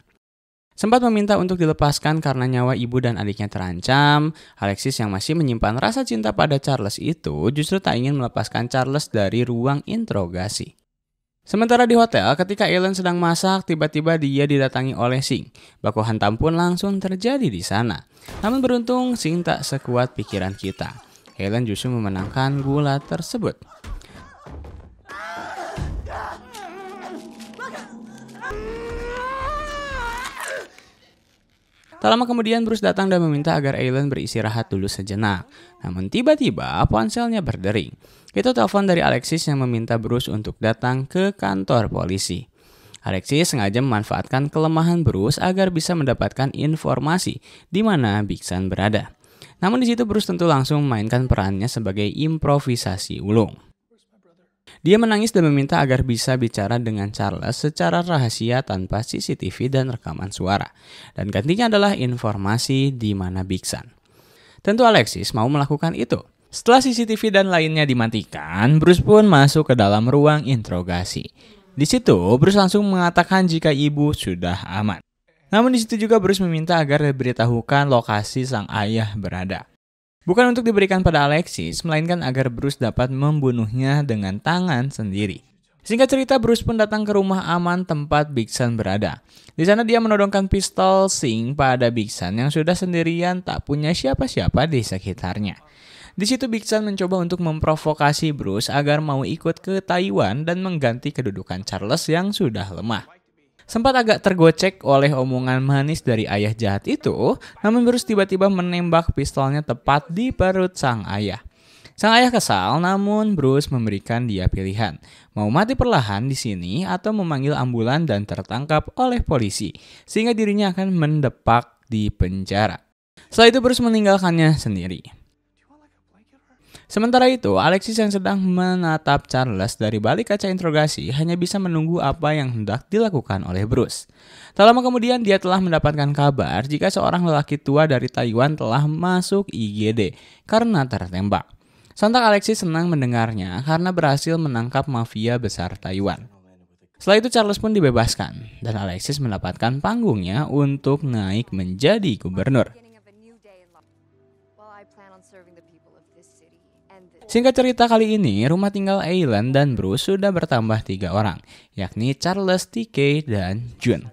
Sempat meminta untuk dilepaskan karena nyawa ibu dan adiknya terancam, Alexis yang masih menyimpan rasa cinta pada Charles itu justru tak ingin melepaskan Charles dari ruang interogasi. Sementara di hotel, ketika Ellen sedang masak, tiba-tiba dia didatangi oleh Sing. Baku hantam pun langsung terjadi di sana. Namun beruntung Sing tak sekuat pikiran kita. Ellen justru memenangkan gulat tersebut. Tak lama kemudian Bruce datang dan meminta agar Ellen beristirahat dulu sejenak. Namun tiba-tiba ponselnya berdering. Itu telepon dari Alexis yang meminta Bruce untuk datang ke kantor polisi. Alexis sengaja memanfaatkan kelemahan Bruce agar bisa mendapatkan informasi di mana Big Sun berada. Namun di situ Bruce tentu langsung memainkan perannya sebagai improvisasi ulung. Dia menangis dan meminta agar bisa bicara dengan Charles secara rahasia tanpa CCTV dan rekaman suara. Dan gantinya adalah informasi di mana Big Sun. Tentu Alexis mau melakukan itu. Setelah CCTV dan lainnya dimatikan, Bruce pun masuk ke dalam ruang interogasi. Di situ Bruce langsung mengatakan jika ibu sudah aman. Namun di situ juga Bruce meminta agar diberitahukan lokasi sang ayah berada. Bukan untuk diberikan pada Alexis, melainkan agar Bruce dapat membunuhnya dengan tangan sendiri. Singkat cerita, Bruce pun datang ke rumah aman tempat Big Sun berada. Di sana dia menodongkan pistol Sing pada Big Sun yang sudah sendirian tak punya siapa-siapa di sekitarnya. Di situ Big Sun mencoba untuk memprovokasi Bruce agar mau ikut ke Taiwan dan mengganti kedudukan Charles yang sudah lemah. Sempat agak tergocek oleh omongan manis dari ayah jahat itu, namun Bruce tiba-tiba menembak pistolnya tepat di perut sang ayah. Sang ayah kesal, namun Bruce memberikan dia pilihan, mau mati perlahan di sini atau memanggil ambulan dan tertangkap oleh polisi, sehingga dirinya akan mendepak di penjara. Setelah itu Bruce meninggalkannya sendiri. Sementara itu, Alexis yang sedang menatap Charles dari balik kaca interogasi hanya bisa menunggu apa yang hendak dilakukan oleh Bruce. Tak lama kemudian dia telah mendapatkan kabar jika seorang lelaki tua dari Taiwan telah masuk IGD karena tertembak. Sontak Alexis senang mendengarnya karena berhasil menangkap mafia besar Taiwan. Setelah itu Charles pun dibebaskan dan Alexis mendapatkan panggungnya untuk naik menjadi gubernur. Singkat cerita kali ini, rumah tinggal Ellen dan Bruce sudah bertambah 3 orang, yakni Charles, TK, dan Jun.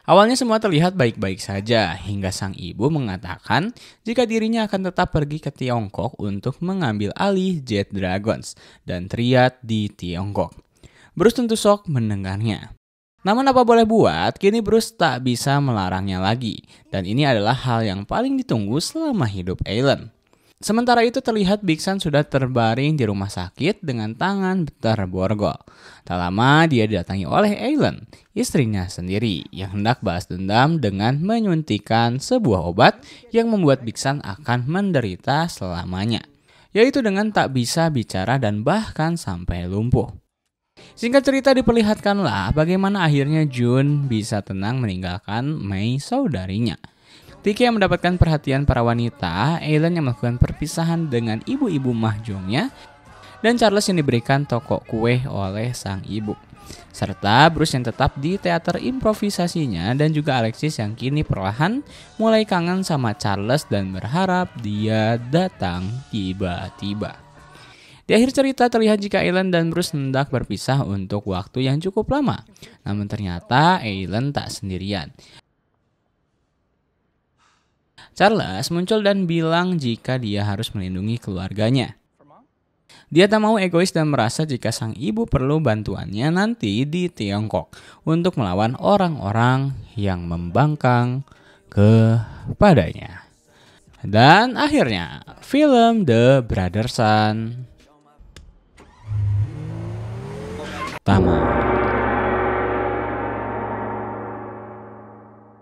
Awalnya semua terlihat baik-baik saja, hingga sang ibu mengatakan jika dirinya akan tetap pergi ke Tiongkok untuk mengambil alih Jet Dragons dan Triad di Tiongkok. Bruce tentu shock mendengarnya. Namun apa boleh buat, kini Bruce tak bisa melarangnya lagi. Dan ini adalah hal yang paling ditunggu selama hidup Ellen. Sementara itu terlihat Big Sun sudah terbaring di rumah sakit dengan tangan terborgol. Tak lama dia didatangi oleh Ellen, istrinya sendiri, yang hendak balas dendam dengan menyuntikkan sebuah obat yang membuat Big Sun akan menderita selamanya. Yaitu dengan tak bisa bicara dan bahkan sampai lumpuh. Singkat cerita diperlihatkanlah bagaimana akhirnya Jun bisa tenang meninggalkan Mei saudarinya. Tiki yang mendapatkan perhatian para wanita, Ellen yang melakukan perpisahan dengan ibu-ibu mahjongnya, dan Charles yang diberikan toko kue oleh sang ibu. Serta Bruce yang tetap di teater improvisasinya dan juga Alexis yang kini perlahan mulai kangen sama Charles dan berharap dia datang tiba-tiba. Di akhir cerita terlihat jika Ellen dan Bruce hendak berpisah untuk waktu yang cukup lama. Namun ternyata Ellen tak sendirian. Charles muncul dan bilang jika dia harus melindungi keluarganya. Dia tak mau egois dan merasa jika sang ibu perlu bantuannya nanti di Tiongkok untuk melawan orang-orang yang membangkang kepadanya. Dan akhirnya film The Brother Sun tamat.